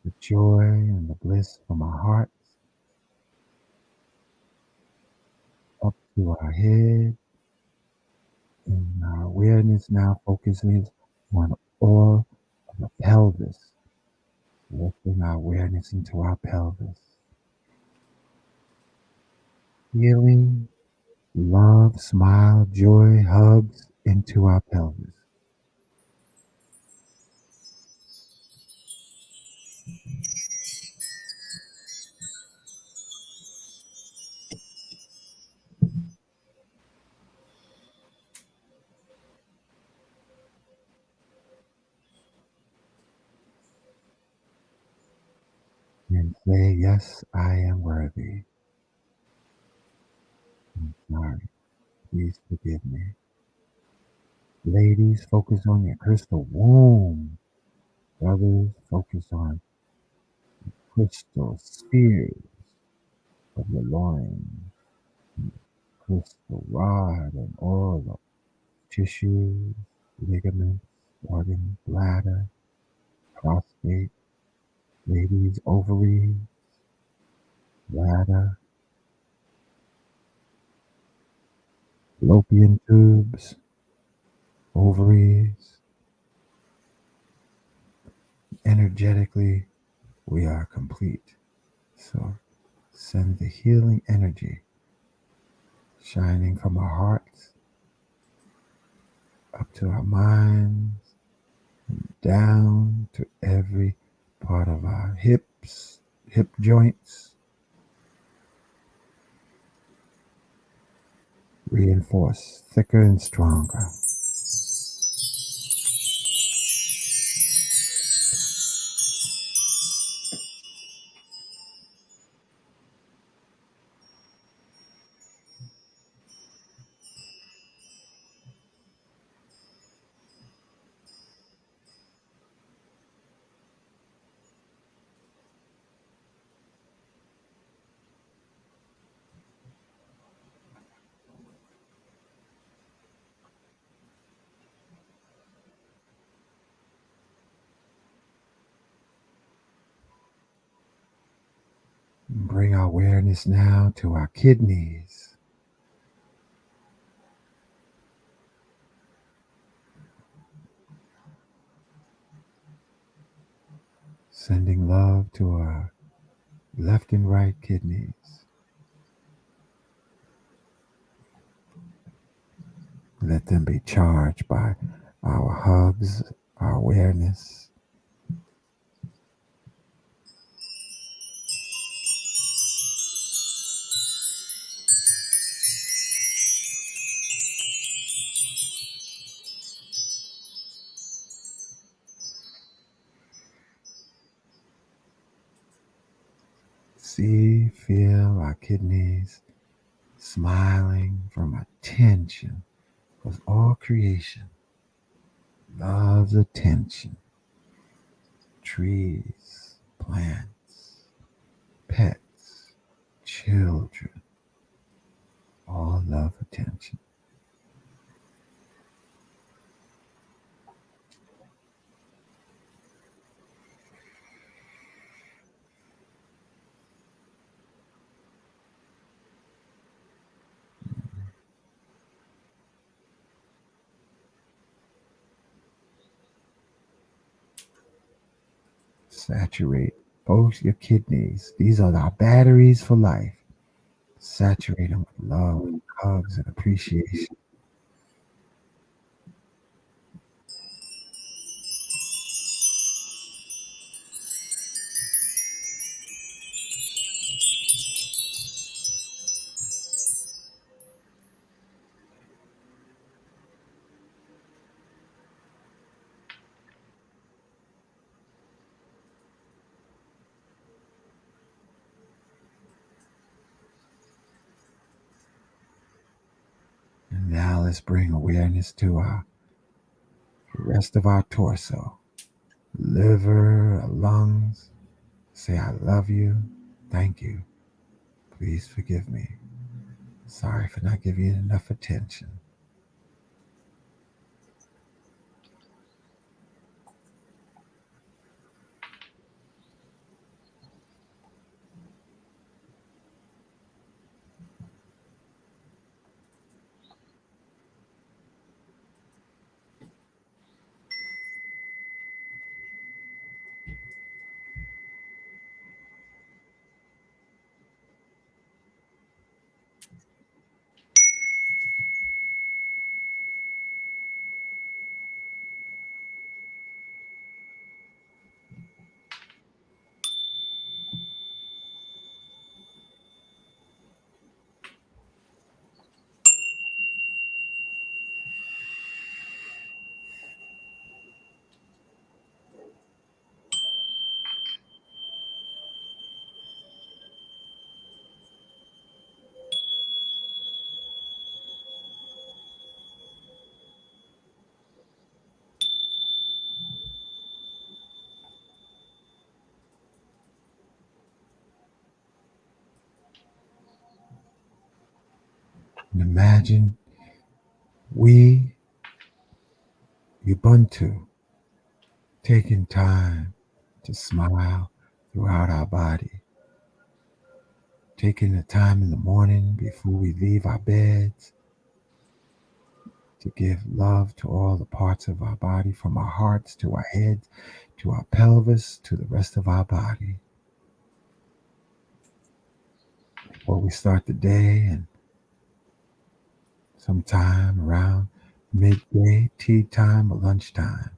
the joy and the bliss from our hearts up to our head. And our awareness now focuses on all of the pelvis, Lifting our awareness into our pelvis. Healing, love, smile, joy, hugs into our pelvis. And say, yes, I am worthy. I'm sorry. Please forgive me. Ladies, focus on your crystal womb. Brothers, focus on crystal spheres of your loins, crystal rod and all the tissues, ligaments, organs, bladder, prostate, ladies, ovaries, bladder, fallopian tubes, ovaries. Energetically, we are complete. So send the healing energy shining from our hearts up to our minds, down to every part of our hips, hip joints. Reinforce thicker and stronger. Bring our awareness now to our kidneys. Sending love to our left and right kidneys. Let them be charged by our hugs, our awareness. See, feel our kidneys smiling from attention, because all creation loves attention. Trees, plants, pets, children, all love attention. Saturate both your kidneys. These are our batteries for life. Saturate them with love, hugs, and appreciation. And now let's bring awareness to the rest of our torso. Liver, lungs. Say, I love you. Thank you. Please forgive me. Sorry for not giving you enough attention. And imagine we, Ubuntu, taking time to smile throughout our body, taking the time in the morning before we leave our beds to give love to all the parts of our body, from our hearts to our heads to our pelvis to the rest of our body. Before we start the day, and sometime around midday, tea time, or lunchtime,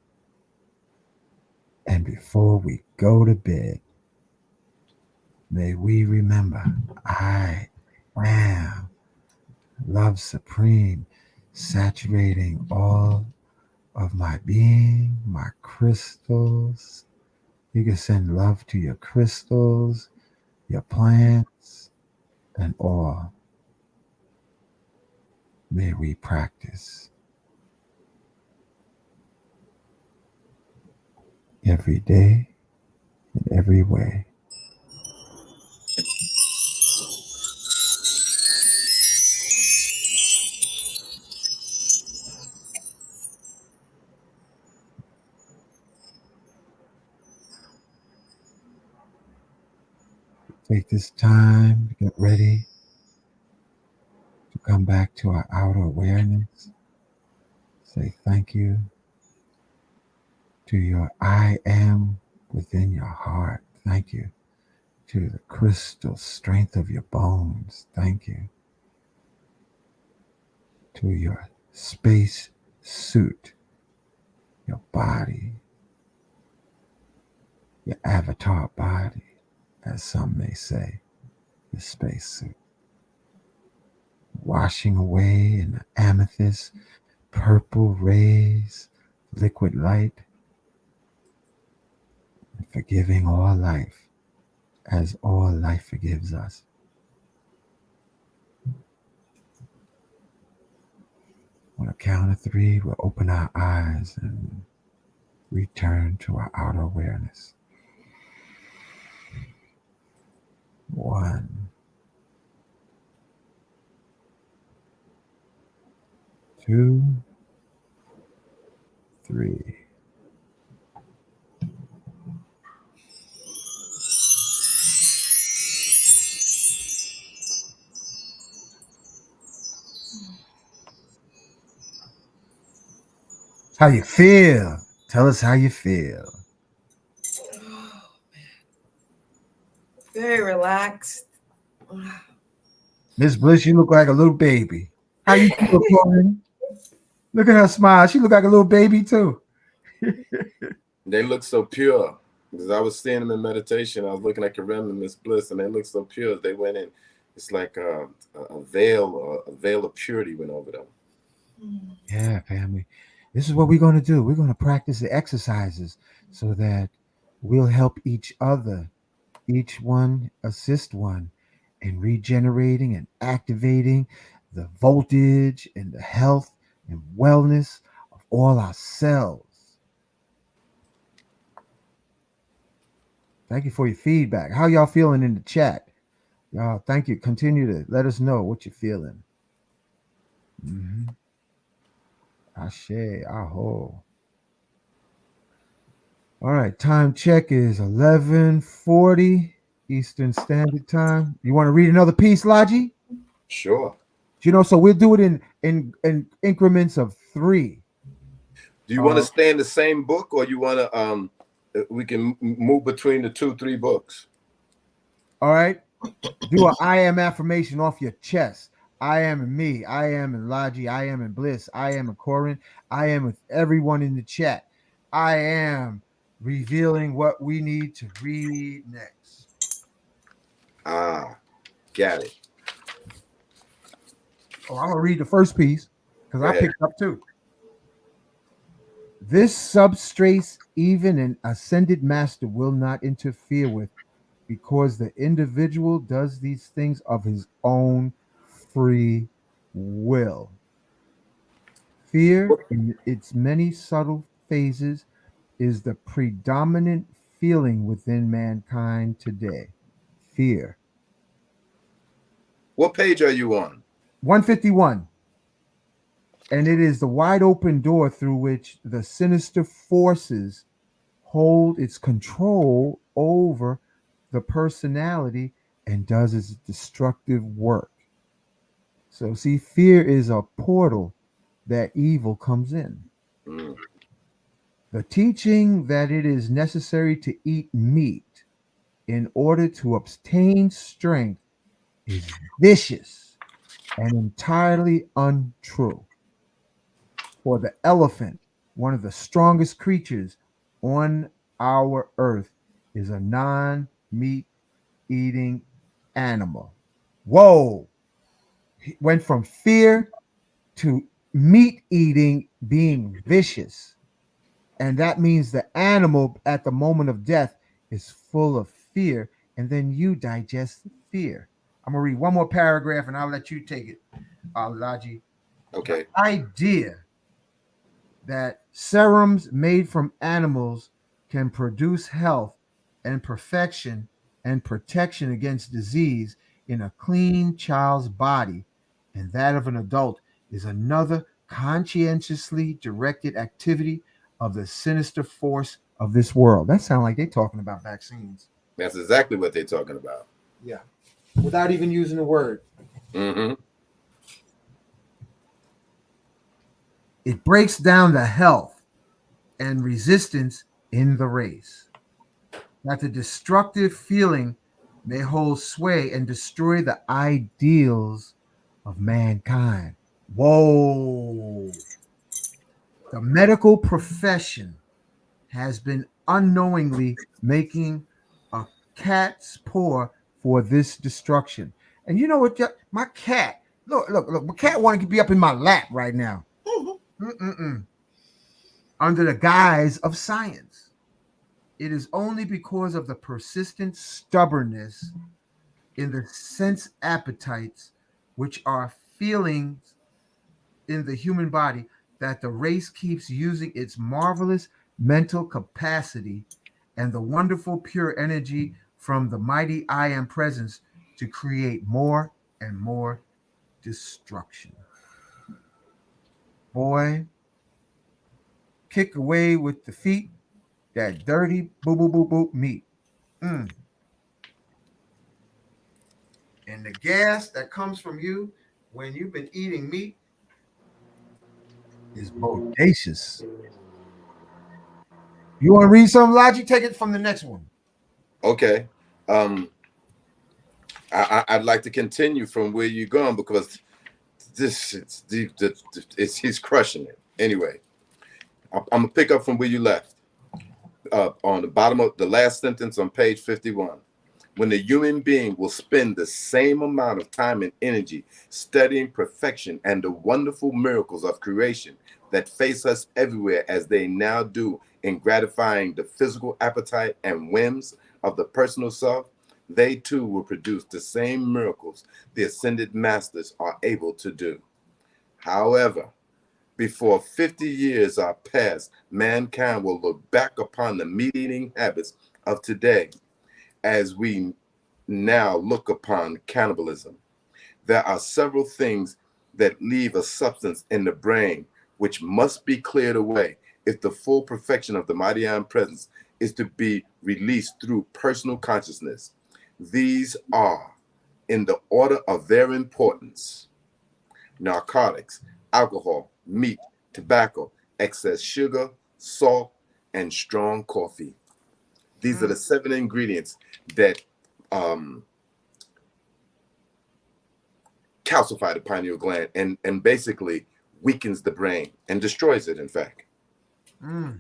and before we go to bed, may we remember I am love supreme, saturating all of my being, my crystals. You can send love to your crystals, your plants, and all. May we practice every day in every way. Take this time to get ready to come back to our outer awareness. Say thank you to your I am within your heart. Thank you to the crystal strength of your bones. Thank you to your space suit, your body, your avatar body, as some may say, your space suit. Washing away in the amethyst, purple rays, liquid light, and forgiving all life as all life forgives us. On a count of three, we'll open our eyes and return to our outer awareness. 1, 2, 3. How you feel? Tell us how you feel. Very relaxed. Miss Bliss, you look like a little baby. How you feel, Corinne? Look at her smile. She look like a little baby too. They look so pure. Because I was seeing them in meditation, I was looking at Karen and Miss Bliss, and they look so pure. They went in. It's like a veil of purity went over them. Yeah, family. This is what we're going to do. We're going to practice the exercises so that we'll help each other, each one assist one in regenerating and activating the voltage and the health and wellness of all our cells. Thank you for your feedback. How y'all feeling in the chat? Y'all, thank you. Continue to let us know what you're feeling. Mm-hmm. Ashe, aho. All right, time check is 11:40 Eastern Standard Time. You want to read another piece, Logi? Sure. So we'll do it in increments of 3. Do you want to stay in the same book, or you want to we can move between the 2-3 books? All right. Do an I am affirmation off your chest. I am in me. I am in Logi. I am in Bliss. I am in Corin. I am with everyone in the chat. I am revealing what we need to read next. Got it. Oh, I'm going to read the first piece because I picked up 2. This substrates even an ascended master will not interfere with, because the individual does these things of his own free will. Fear, in its many subtle phases, is the predominant feeling within mankind today. Fear. What page are you on? 151. And it is the wide open door through which the sinister forces hold its control over the personality and does its destructive work. So, see, fear is a portal that evil comes in. Mm. The teaching that it is necessary to eat meat in order to obtain strength is vicious and entirely untrue. For the elephant, one of the strongest creatures on our earth, is a non meat eating animal. Whoa! He went from fear to meat eating being vicious. And that means the animal at the moment of death is full of fear. And then you digest the fear. I'm going to read one more paragraph and I'll let you take it, Laji. Okay. The idea that serums made from animals can produce health and perfection and protection against disease in a clean child's body and that of an adult is another conscientiously directed activity of the sinister force of this world. That sounds like they're talking about vaccines. That's exactly what they're talking about. Yeah. Without even using the word. Mm-hmm. It breaks down the health and resistance in the race. That the destructive feeling may hold sway and destroy the ideals of mankind. Whoa. The medical profession has been unknowingly making a cat's paw for this destruction. And you know what? My cat, look, my cat wanted to be up in my lap right now. Mm-mm-mm. Under the guise of science. It is only because of the persistent stubbornness in the sense appetites, which are feelings in the human body, that the race keeps using its marvelous mental capacity and the wonderful pure energy from the mighty I am presence to create more and more destruction. Boy, kick away with the feet that dirty boo boo boo boo meat. Mm. And the gas that comes from you when you've been eating meat is bodacious. You want to read some logic? Take it from the next one. Okay. I'd like to continue from where you're going because he's crushing it. Anyway, I'm gonna pick up from where you left. On the bottom of the last sentence on page 51. When the human being will spend the same amount of time and energy studying perfection and the wonderful miracles of creation that face us everywhere as they now do in gratifying the physical appetite and whims of the personal self, they too will produce the same miracles the ascended masters are able to do. However, before 50 years are past, mankind will look back upon the meat-eating habits of today as we now look upon cannibalism. There are several things that leave a substance in the brain which must be cleared away if the full perfection of the mighty I Am presence is to be released through personal consciousness. These are, in the order of their importance: narcotics, alcohol, meat, tobacco, excess sugar, salt, and strong coffee. These are the 7 ingredients that calcify the pineal gland and basically weakens the brain and destroys it, in fact.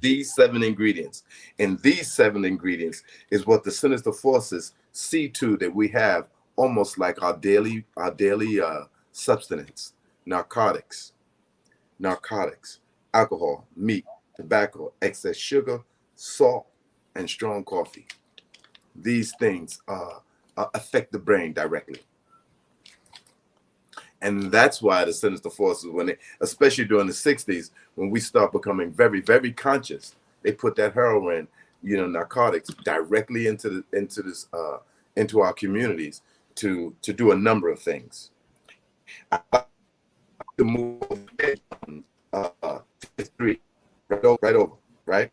These 7 ingredients. And these 7 ingredients is what the sinister forces see to that we have almost like our daily substance. Narcotics, alcohol, meat, tobacco, excess sugar, salt, and strong coffee. These things affect the brain directly. And that's why the sinister forces, when they, especially during the 60s, when we start becoming very, very conscious, they put that heroin, narcotics directly into our communities to do a number of things. to move uh, 53, right over, right?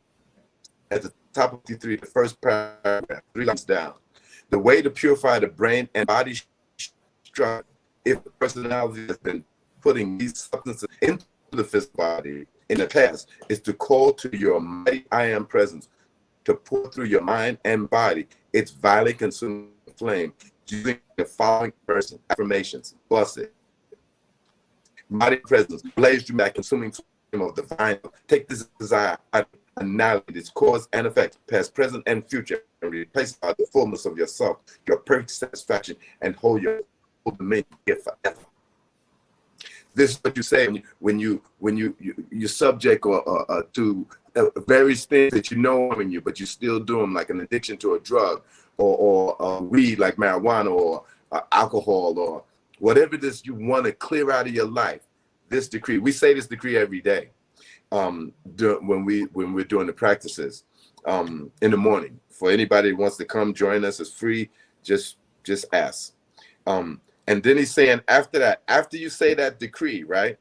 At the top of 53, the first paragraph, 3 lines down. The way to purify the brain and body structure, if the personality has been putting these substances into the physical body in the past, is to call to your mighty I am presence to pour through your mind and body its violently consuming flame using the following verse affirmations. Blessed. Mighty presence, blaze through that consuming flame of divine. Take this desire, annihilate its cause and effect, past, present, and future, and replace it by the fullness of yourself, your perfect satisfaction, and hold your full dominion here forever. This is what you say when you're subject or to various things that you know in you, but you still do them, like an addiction to a drug or weed, like marijuana or alcohol or whatever this you want to clear out of your life. This decree, we say this decree every day when we're doing the practices in the morning. For anybody who wants to come join us, it's free. Just ask. And then he's saying after that, after you say that decree, right?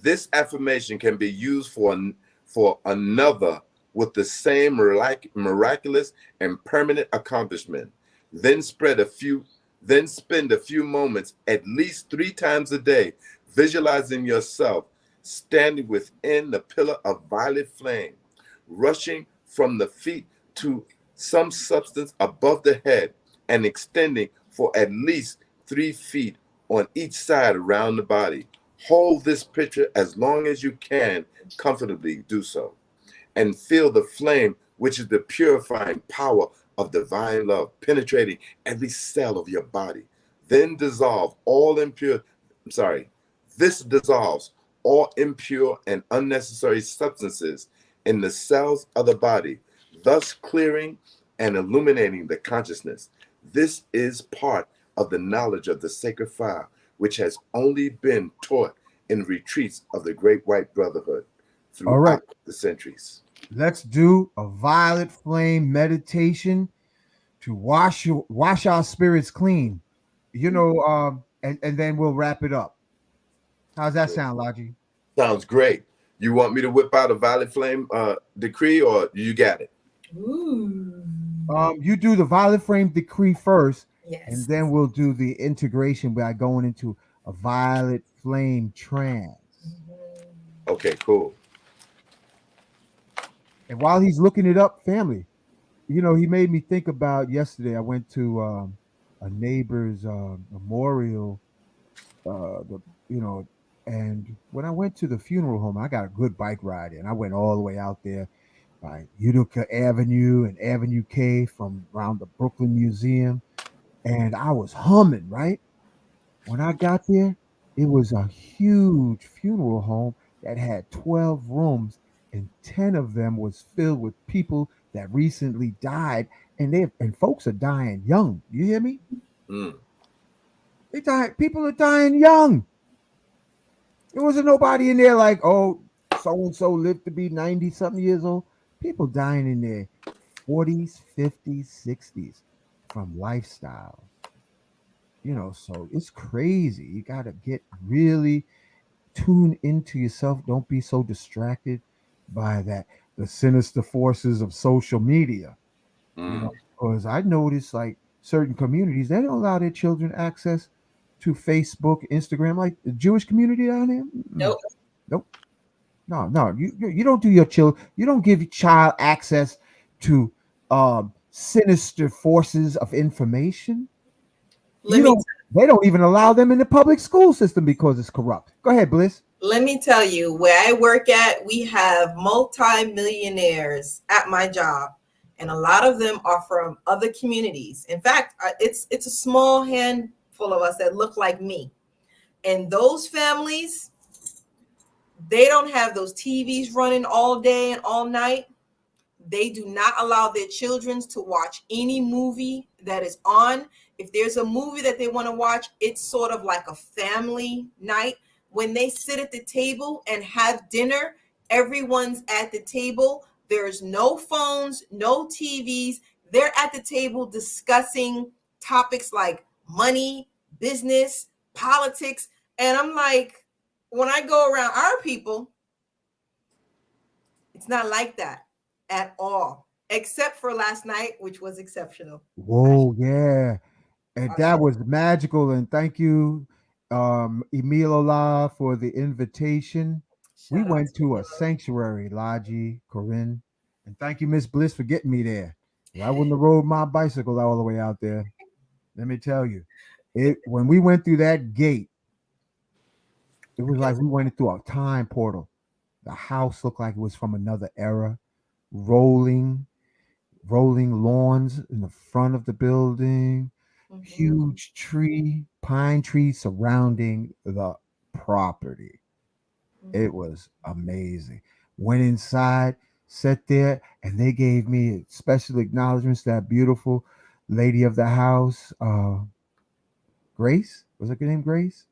This affirmation can be used for another with the same miraculous and permanent accomplishment. Then spend a few moments, at least 3 times a day, visualizing yourself standing within the pillar of violet flame, rushing from the feet to some substance above the head and extending for at least 3 feet on each side around the body. Hold this picture as long as you can comfortably do so, and feel the flame, which is the purifying power of divine love, penetrating every cell of your body. Then dissolve all impure, this dissolves all impure and unnecessary substances in the cells of the body, thus clearing and illuminating the consciousness. This is part of the knowledge of the sacred fire, which has only been taught in retreats of the Great White Brotherhood throughout the centuries. Let's do a violet flame meditation to wash our spirits clean. And then we'll wrap it up. How's that sound, Logi? Sounds great. You want me to whip out a violet flame decree, or you got it? Ooh. You do the violet flame decree first, Yes. and then we'll do the integration by going into a violet flame trance. Okay, cool. And while he's looking it up, family, he made me think about yesterday. I went to a neighbor's memorial, and when I went to the funeral home, I got a good bike ride in. I went all the way out there by Utica Avenue and Avenue K from around the Brooklyn Museum, and I was humming, right? When I got there, it was a huge funeral home that had 12 rooms, and 10 of them was filled with people that recently died, and folks are dying young. You hear me? People are dying young. There wasn't nobody in there like, oh, so-and-so lived to be 90-something years old. People dying in their 40s, 50s, 60s from lifestyle. So it's crazy. You got to get really tuned into yourself. Don't be so distracted by the sinister forces of social media. Because I noticed like certain communities, they don't allow their children access to Facebook, Instagram, like the Jewish community down there. Nope. No. You don't do you don't give your child access to sinister forces of information. They don't even allow them in the public school system because it's corrupt. Go ahead, Bliss. Let me tell you, where I work at, we have multi-millionaires at my job, and a lot of them are from other communities. In fact, it's a small handful of us that look like me. And those families, they don't have those TVs running all day and all night. They do not allow their children to watch any movie that is on. If there's a movie that they want to watch, it's sort of like a family night. When they sit at the table and have dinner, everyone's at the table. There's no phones, no TVs. They're at the table discussing topics like money, business, politics. And I'm like, when I go around our people, it's not like that at all, except for last night, which was exceptional. Whoa, yeah. And I that should- was magical. And thank you, Emil Ola, for the invitation. We Shout out went to to a Milo. sanctuary, Laji, Corinne. And thank you, Miss Bliss, for getting me there. I wouldn't have rode my bicycle all the way out there. Let me tell you. It when we went through that gate, it was like Yes. we went through a time portal. The house looked like it was from another era, rolling, rolling lawns in the front of the building, Mhm. huge tree, pine tree surrounding the property. It Mhm. was amazing. Went inside, sat there, and they gave me special acknowledgments. That beautiful lady of the house, Grace, was her name Grace?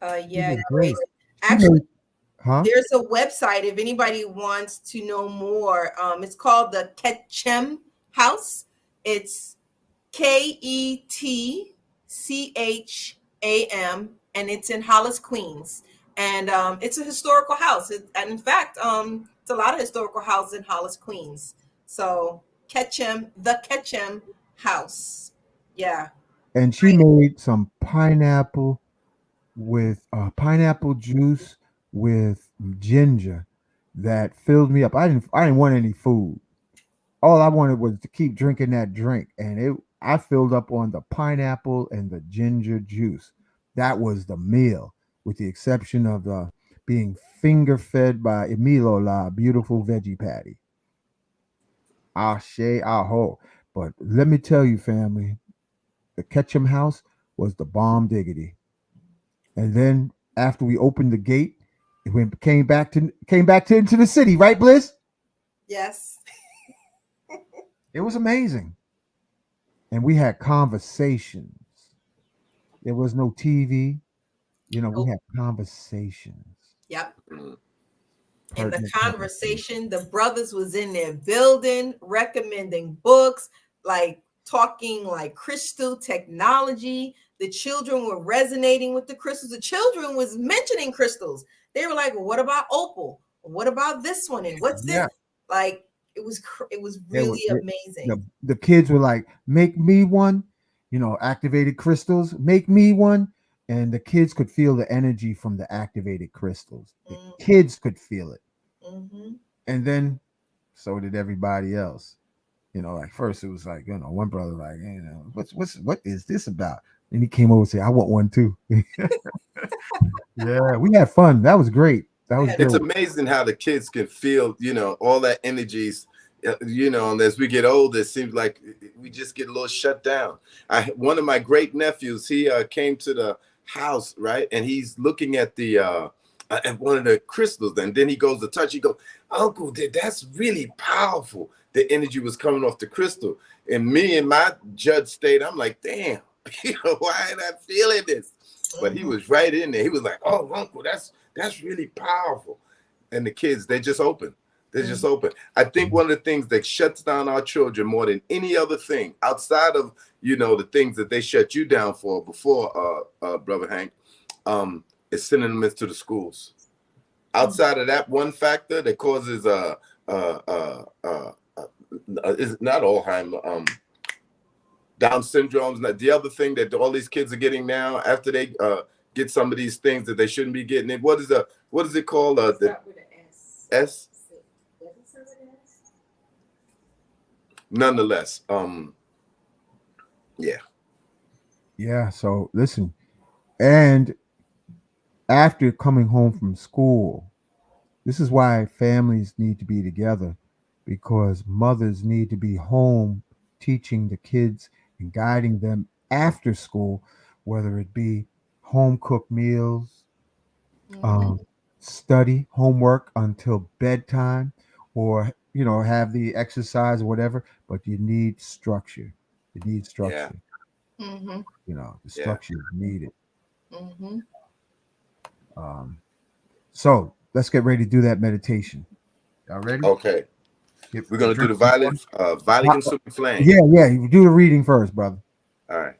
She Yeah, was great. Grace. She Actually, made, huh? there's a website if anybody wants to know more. It's called the Ketchem House. It's KETCHAM, and it's in Hollis, Queens. And it's a historical house. And in fact, it's a lot of historical houses in Hollis, Queens. So Ketchem, the Ketchem House. Yeah. And she made some pineapple with pineapple juice with ginger that filled me up. I didn't want any food. All I wanted was to keep drinking that drink, and it I filled up on the pineapple and the ginger juice. That was the meal, with the exception of being finger fed by Emilio La, beautiful veggie patty. Ashe aho. But let me tell you, family, the Ketchum House was the bomb diggity. And then after we opened the gate, it went came back to into the city, right, Bliss? Yes. It was amazing. And we had conversations. There was no TV. We Nope. had conversations. Yep. Mm. In the Pertinent conversations. conversation, the brothers was in there building, recommending books, like talking like crystal technology. The children were resonating with the crystals. The children was mentioning crystals. They were like, well, what about opal? What about this one? And what's this? Yeah. Like it was They were really they, amazing. the kids were like, make me one, activated crystals, make me one. And the kids could feel the energy from the activated crystals. The kids could feel it. Mm-hmm. And then so did everybody else. Like first it was like, one brother like, what is this about? And he came over and said, I want one too. Yeah, we had fun. That was great. That was It's great. amazing how the kids can feel, all that energies, and as we get older, it seems like we just get a little shut down. One of my great nephews, he came to the house, right? And he's looking at at one of the crystals, and then he goes to touch, he goes, Uncle, that's really powerful. The energy was coming off the crystal. And me in my judge state, I'm like, damn, why am I feeling this? But he was right in there. He was like, oh, Uncle, that's really powerful. And the kids, they're just open. They're just open. I think one of the things that shuts down our children more than any other thing, outside of, the things that they shut you down for before, Brother Hank, is sending them into the schools. Outside of that one factor that causes is not Alzheimer, Down syndromes. The other thing that all these kids are getting now after they get some of these things that they shouldn't be getting. What is it called? The S. Nonetheless, yeah. Yeah. So listen, and after coming home from school, this is why families need to be together, because mothers need to be home teaching the kids and guiding them after school, whether it be home cooked meals, um, study, homework until bedtime, or have the exercise or whatever. But you need structure. You need Yeah. structure. Mm-hmm. The structure is needed. Mm-hmm. So let's get ready to do that meditation. Y'all ready? Okay. We're gonna do Drink the some violet, violet consuming flame. Yeah, you do the reading first, brother. All right.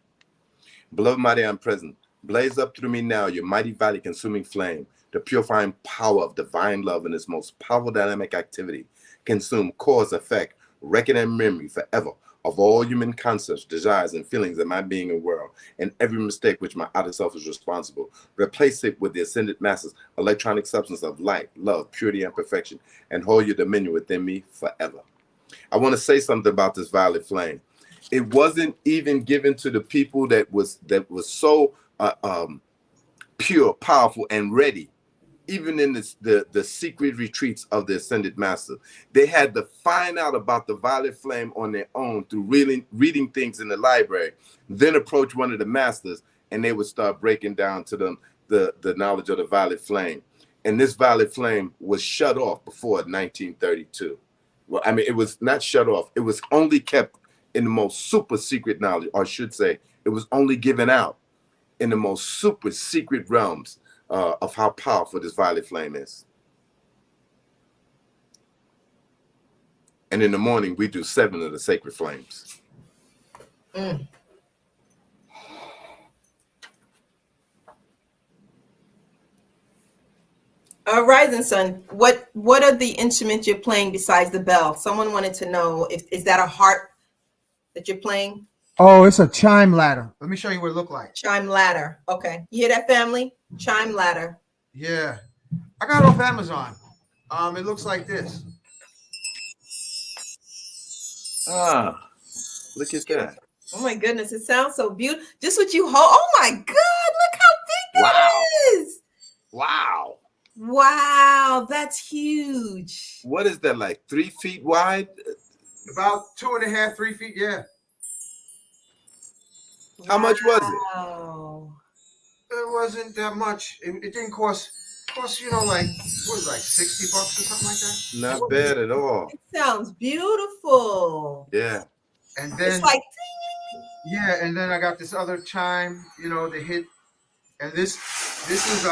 Beloved mighty omnipresent, Blaze up through me now, your mighty valley consuming flame, the purifying power of divine love in its most powerful dynamic activity. Consume cause, effect, record, and memory forever of all human concepts, desires, and feelings in my being and world, and every mistake which my outer self is responsible. Replace it with the ascended masses, electronic substance of light, love, purity, and perfection, and hold your dominion within me forever. I want to say something about this violet flame. It wasn't even given to the people that was so pure, powerful, and ready. Even in the secret retreats of the ascended master, they had to find out about the violet flame on their own through reading things in the library, then approach one of the masters, and they would start breaking down to them the knowledge of the violet flame. And this violet flame was shut off before 1932. Well, I mean, it was not shut off. It was only kept in the most super secret knowledge, or I should say, it was only given out in the most super secret realms of how powerful this violet flame is. And in the morning, we do 7 of the sacred flames. Mm. Rising Sun, what are the instruments you're playing besides the bell? Someone wanted to know if is that a harp that you're playing? Oh, it's a chime ladder. Let me show you what it looked like. Chime ladder. Okay. You hear that, family? Chime ladder. Yeah. I got it off Amazon. It looks like this. Ah, look at that. Oh my goodness, it sounds so beautiful. Just what you hold. Oh my God, look how big that is. Wow. Wow, that's huge. What is that, like 3 feet wide? About 2.5, 3 feet. Yeah. How much was it? Wow. It wasn't that much. It didn't cost, you know, like, what was it, like $60 or something like that? Not bad at all. It sounds beautiful. Yeah. And then, It's like, yeah, and then I got this other chime, you know, the hit. And this is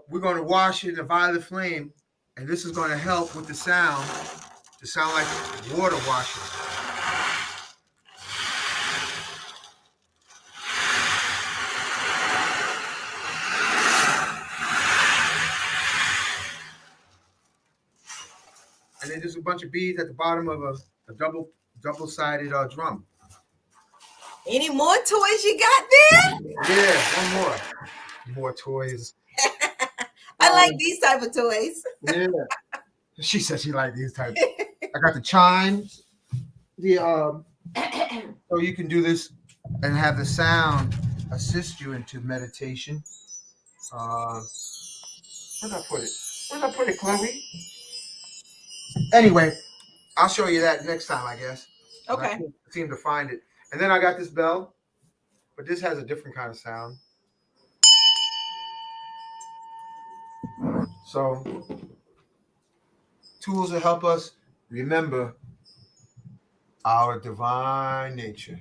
we're going to wash it in a violet flame, and this is going to help with the sound to sound like water washing. And then there's a bunch of beads at the bottom of a double-sided drum. any more toys you got there? Yeah, one more. More toys. I like these type of toys. Yeah. She said she liked these types. I got the chimes. So you can do this and have the sound assist you into meditation. Where did I put it, Chloe? Anyway, I'll show you that next time, I guess. Okay. I can't seem to find it. And then I got this bell, but this has a different kind of sound. So, tools to help us remember our divine nature.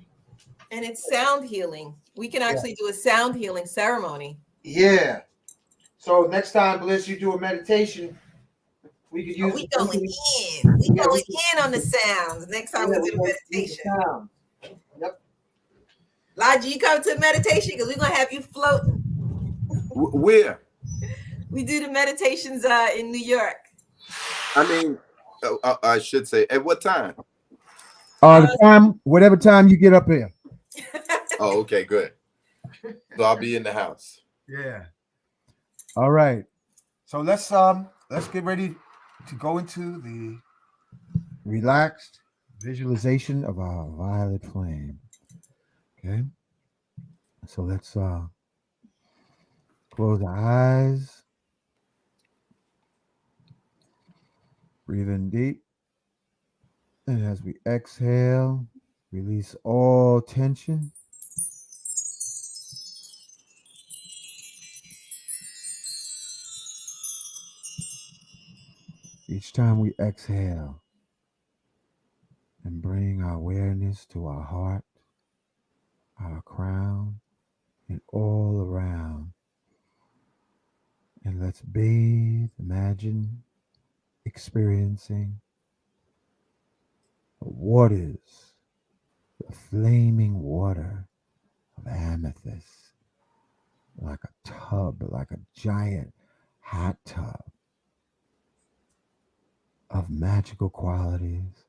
And it's sound healing. We can actually do a sound healing ceremony. Yeah. So next time, Bliss, you do a meditation, we could use. We going in. We going in on the sounds. Next time we do the meditation. Yep. Lodge, you come to meditation because we're gonna have you floating. Where? We do the meditations in New York. I mean, I should say, at what time? The time, whatever time you get up here. Oh, okay, good. So I'll be in the house. Yeah. All right. So let's get ready to go into the relaxed visualization of our violet flame. Okay. So let's close our eyes. Breathe in deep. And as we exhale, release all tension. Each time we exhale and bring our awareness to our heart, our crown, and all around. And let's bathe, imagine, experiencing the waters, the flaming water of amethyst. tub, but like a giant hot tub of magical qualities,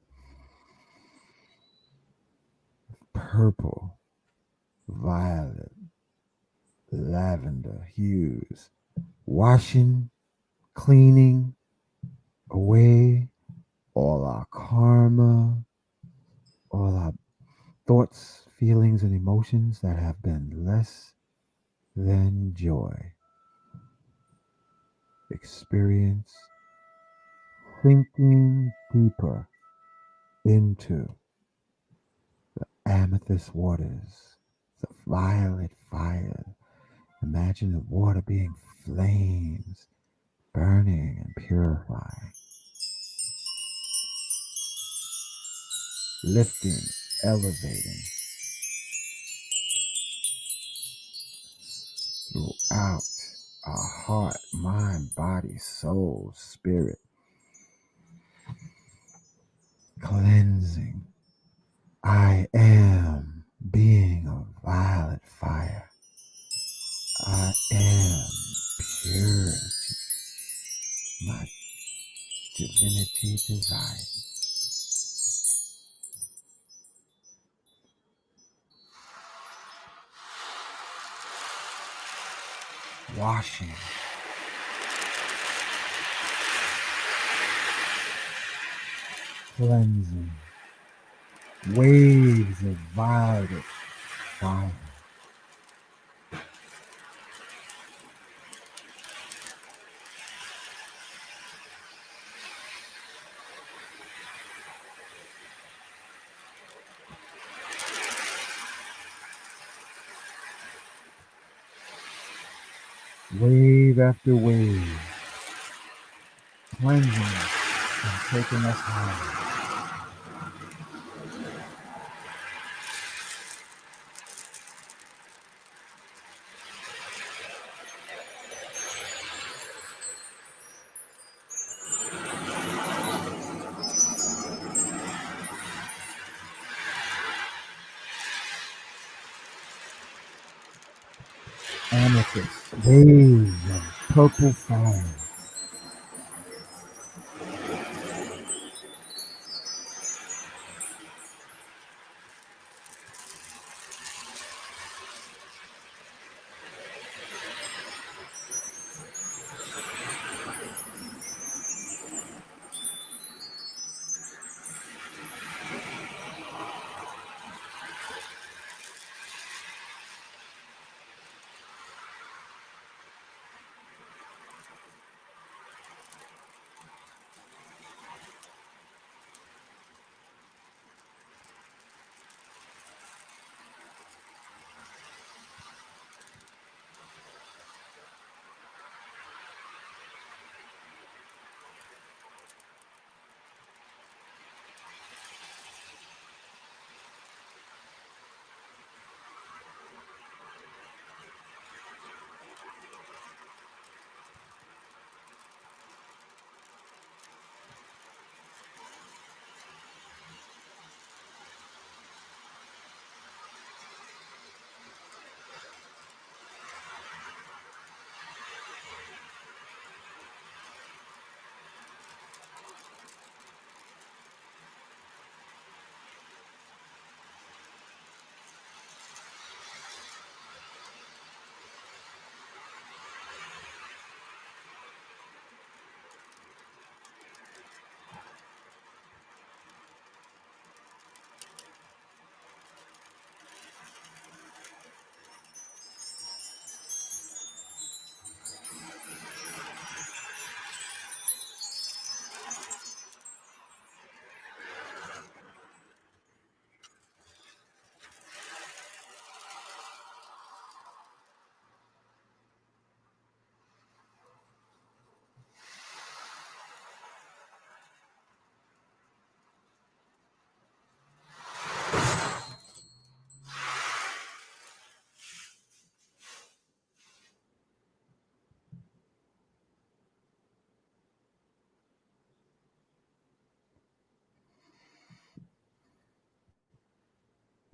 purple, violet, lavender hues, washing, cleaning away all our karma, all our thoughts, feelings, and emotions that have been less than joy. Experience sinking deeper into amethyst waters, the violet fire. Imagine the water being flames, burning and purifying, lifting, elevating throughout our heart, mind, body, soul, spirit, cleansing. I am being a violet fire. I am purity. My divinity desire. Washing, cleansing, waves of violet fire. Wave after wave, cleansing us and taking us higher. Amethyst, waves of purple fire.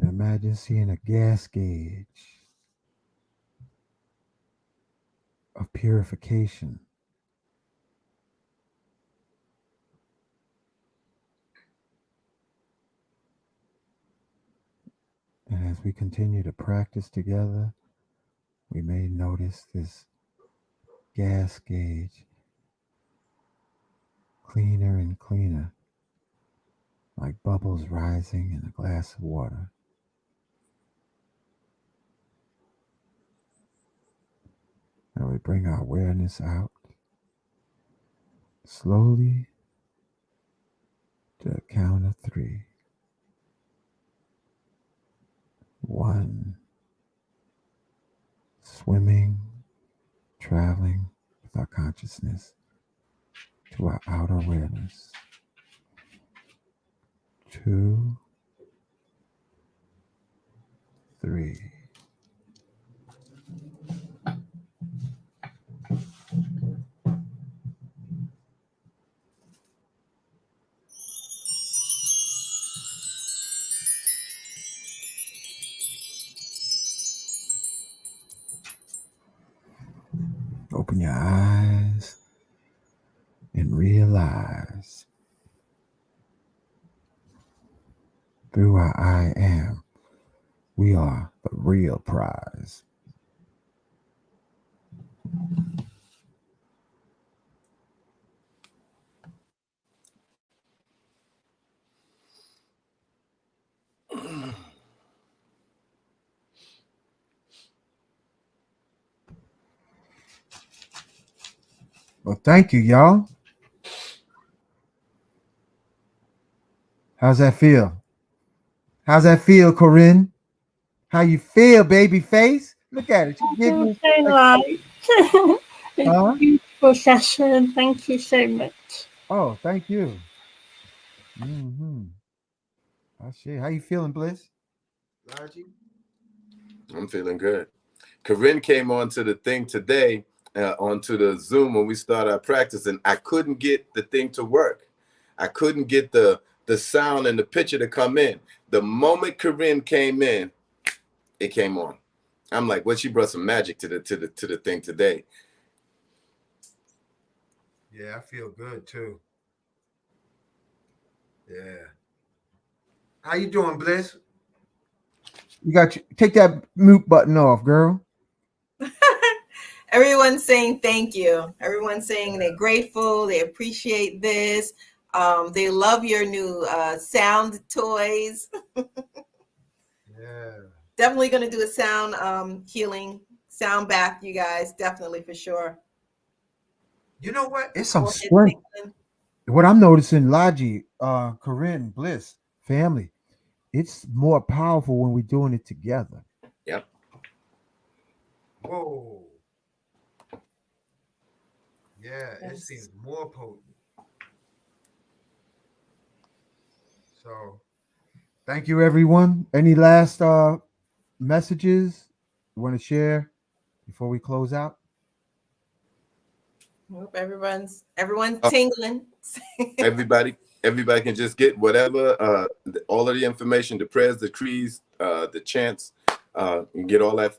Imagine seeing a gas gauge of purification. And as we continue to practice together, we may notice this gas gauge cleaner and cleaner, like bubbles rising in a glass of water. And we bring our awareness out slowly to a count of 3. 1, swimming, traveling with our consciousness to our outer awareness. 2, 3. Open your eyes and realize through our I am, we are the real prize. Well, thank you, y'all. How's that feel? How's that feel, Corinne? How you feel, baby face? Look at it. She's feel giggling. so light. It's Huh? a beautiful session. Thank you so much. Oh, thank you. Mm-hmm. Oh, shit. How you feeling, Bliss? Largie? I'm feeling good. Corinne came onto the thing today, onto the Zoom when we started our practice, and I couldn't get the thing to work. I couldn't get the sound and the picture to come in. The moment Corinne came in, it came on. I'm like, well, she brought some magic to the thing today. Yeah, I feel good too. Yeah. How you doing, Bliss? You got you take that mute button off, girl. Everyone's saying thank you. Everyone's saying they're grateful. They appreciate this. They love your new sound toys. Yeah. Definitely going to do a sound healing, sound bath, you guys. Definitely for sure. You know what? It's some Forehead strength. tingling. What I'm noticing, Laji, Corinne, Bliss, family, it's more powerful when we're doing it together. Yep. Whoa. Yeah, it Yes. seems more potent. So thank you, everyone. Any last messages you want to share before we close out? Hope everyone's tingling. Everybody can just get whatever, all of the information, the prayers, the decrees, the chants, and get all that,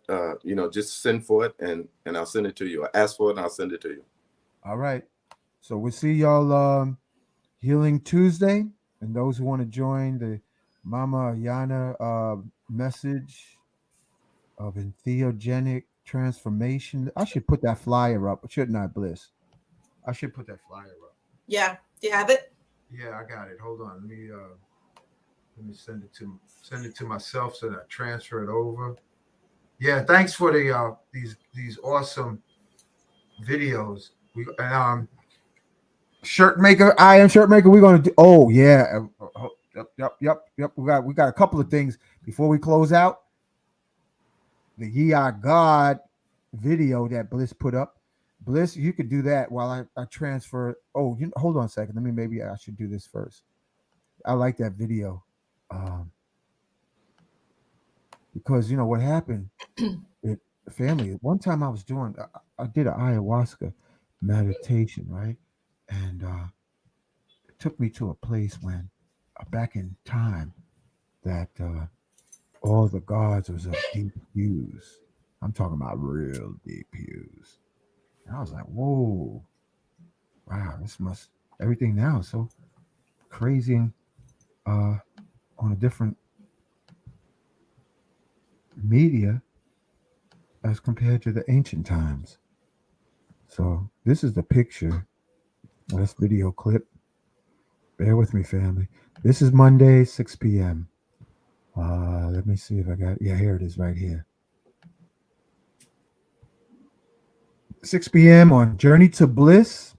just send for it and I'll send it to you. Or ask for it and I'll send it to you. All right. So we'll see y'all Healing Tuesday. And those who want to join the Mama Yana message of entheogenic transformation. I should put that flyer up, shouldn't I, Bliss? I should put that flyer up. Yeah. Do you have it? Yeah, I got it. Hold on. Let me send it to myself so that I transfer it over. Yeah, thanks for the these awesome videos. We and shirt maker, I am shirt maker. We're gonna do. Oh yeah, yep. We got a couple of things before we close out. The Ye Are God video that Bliss put up. Bliss, you could do that while I transfer. Oh, hold on a second. Maybe I should do this first. I like that video. Because what happened, family. One time I did an ayahuasca meditation, right? And it took me to a place when, back in time, that all the gods was of deep hues. I'm talking about real deep hues. And I was like, whoa, wow, everything now is so crazy and on a different media as compared to the ancient times. So this is the picture. This video clip. Bear with me, family. This is Monday, 6 p.m. Let me see if I got. Yeah, here it is, right here. 6 p.m. on Journey to Bliss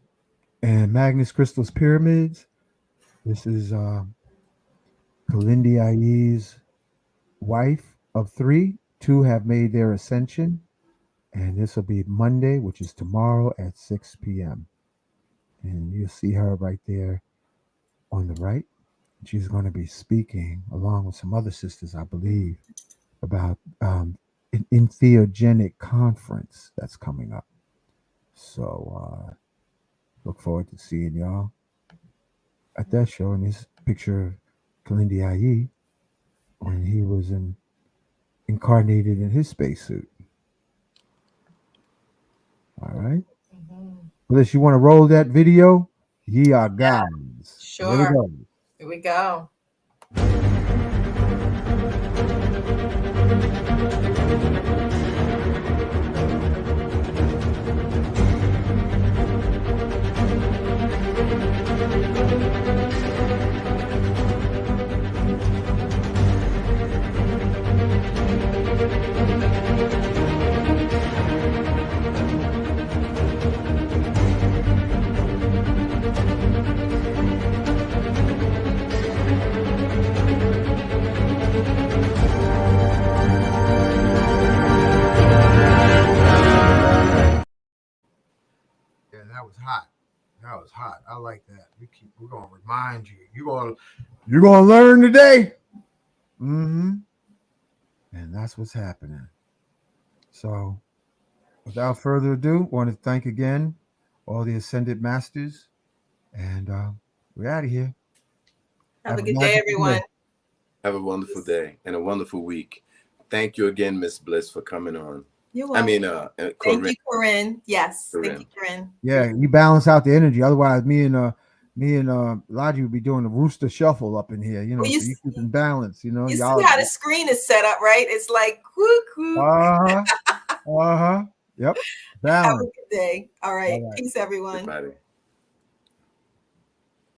and Magnus Crystal's Pyramids. This is Kalindi Aye's wife of three. Two have made their ascension. And this will be Monday, which is tomorrow at 6 p.m. And you'll see her right there on the right. She's going to be speaking along with some other sisters, I believe, about an entheogenic conference that's coming up. So look forward to seeing y'all at that show. And this picture of Kalindi Aye when he was incarnated in his spacesuit. All right. Bliss, you want to roll that video? Ye are gods. Sure. Here we go. Here we go. That was hot. That was hot. I like that. We're gonna remind you. You're gonna learn today. Mm-hmm. And that's what's happening. So, without further ado, want to thank again all the ascended masters, and we're out of here. Have a good day, everyone. Have a wonderful day and a wonderful week. Thank you again, Miss Bliss, for coming on. You're welcome. Corinne. Thank you, Corinne. Yes, thank you, Corinne. Yeah, you balance out the energy. Otherwise, me and Logi would be doing the rooster shuffle up in here. You know, Well, so you keep in balance. You know, you y'all. see how the screen is set up, right? It's like whoo. Yep. Balance. Have a good day. All right. Peace, everyone. Everybody.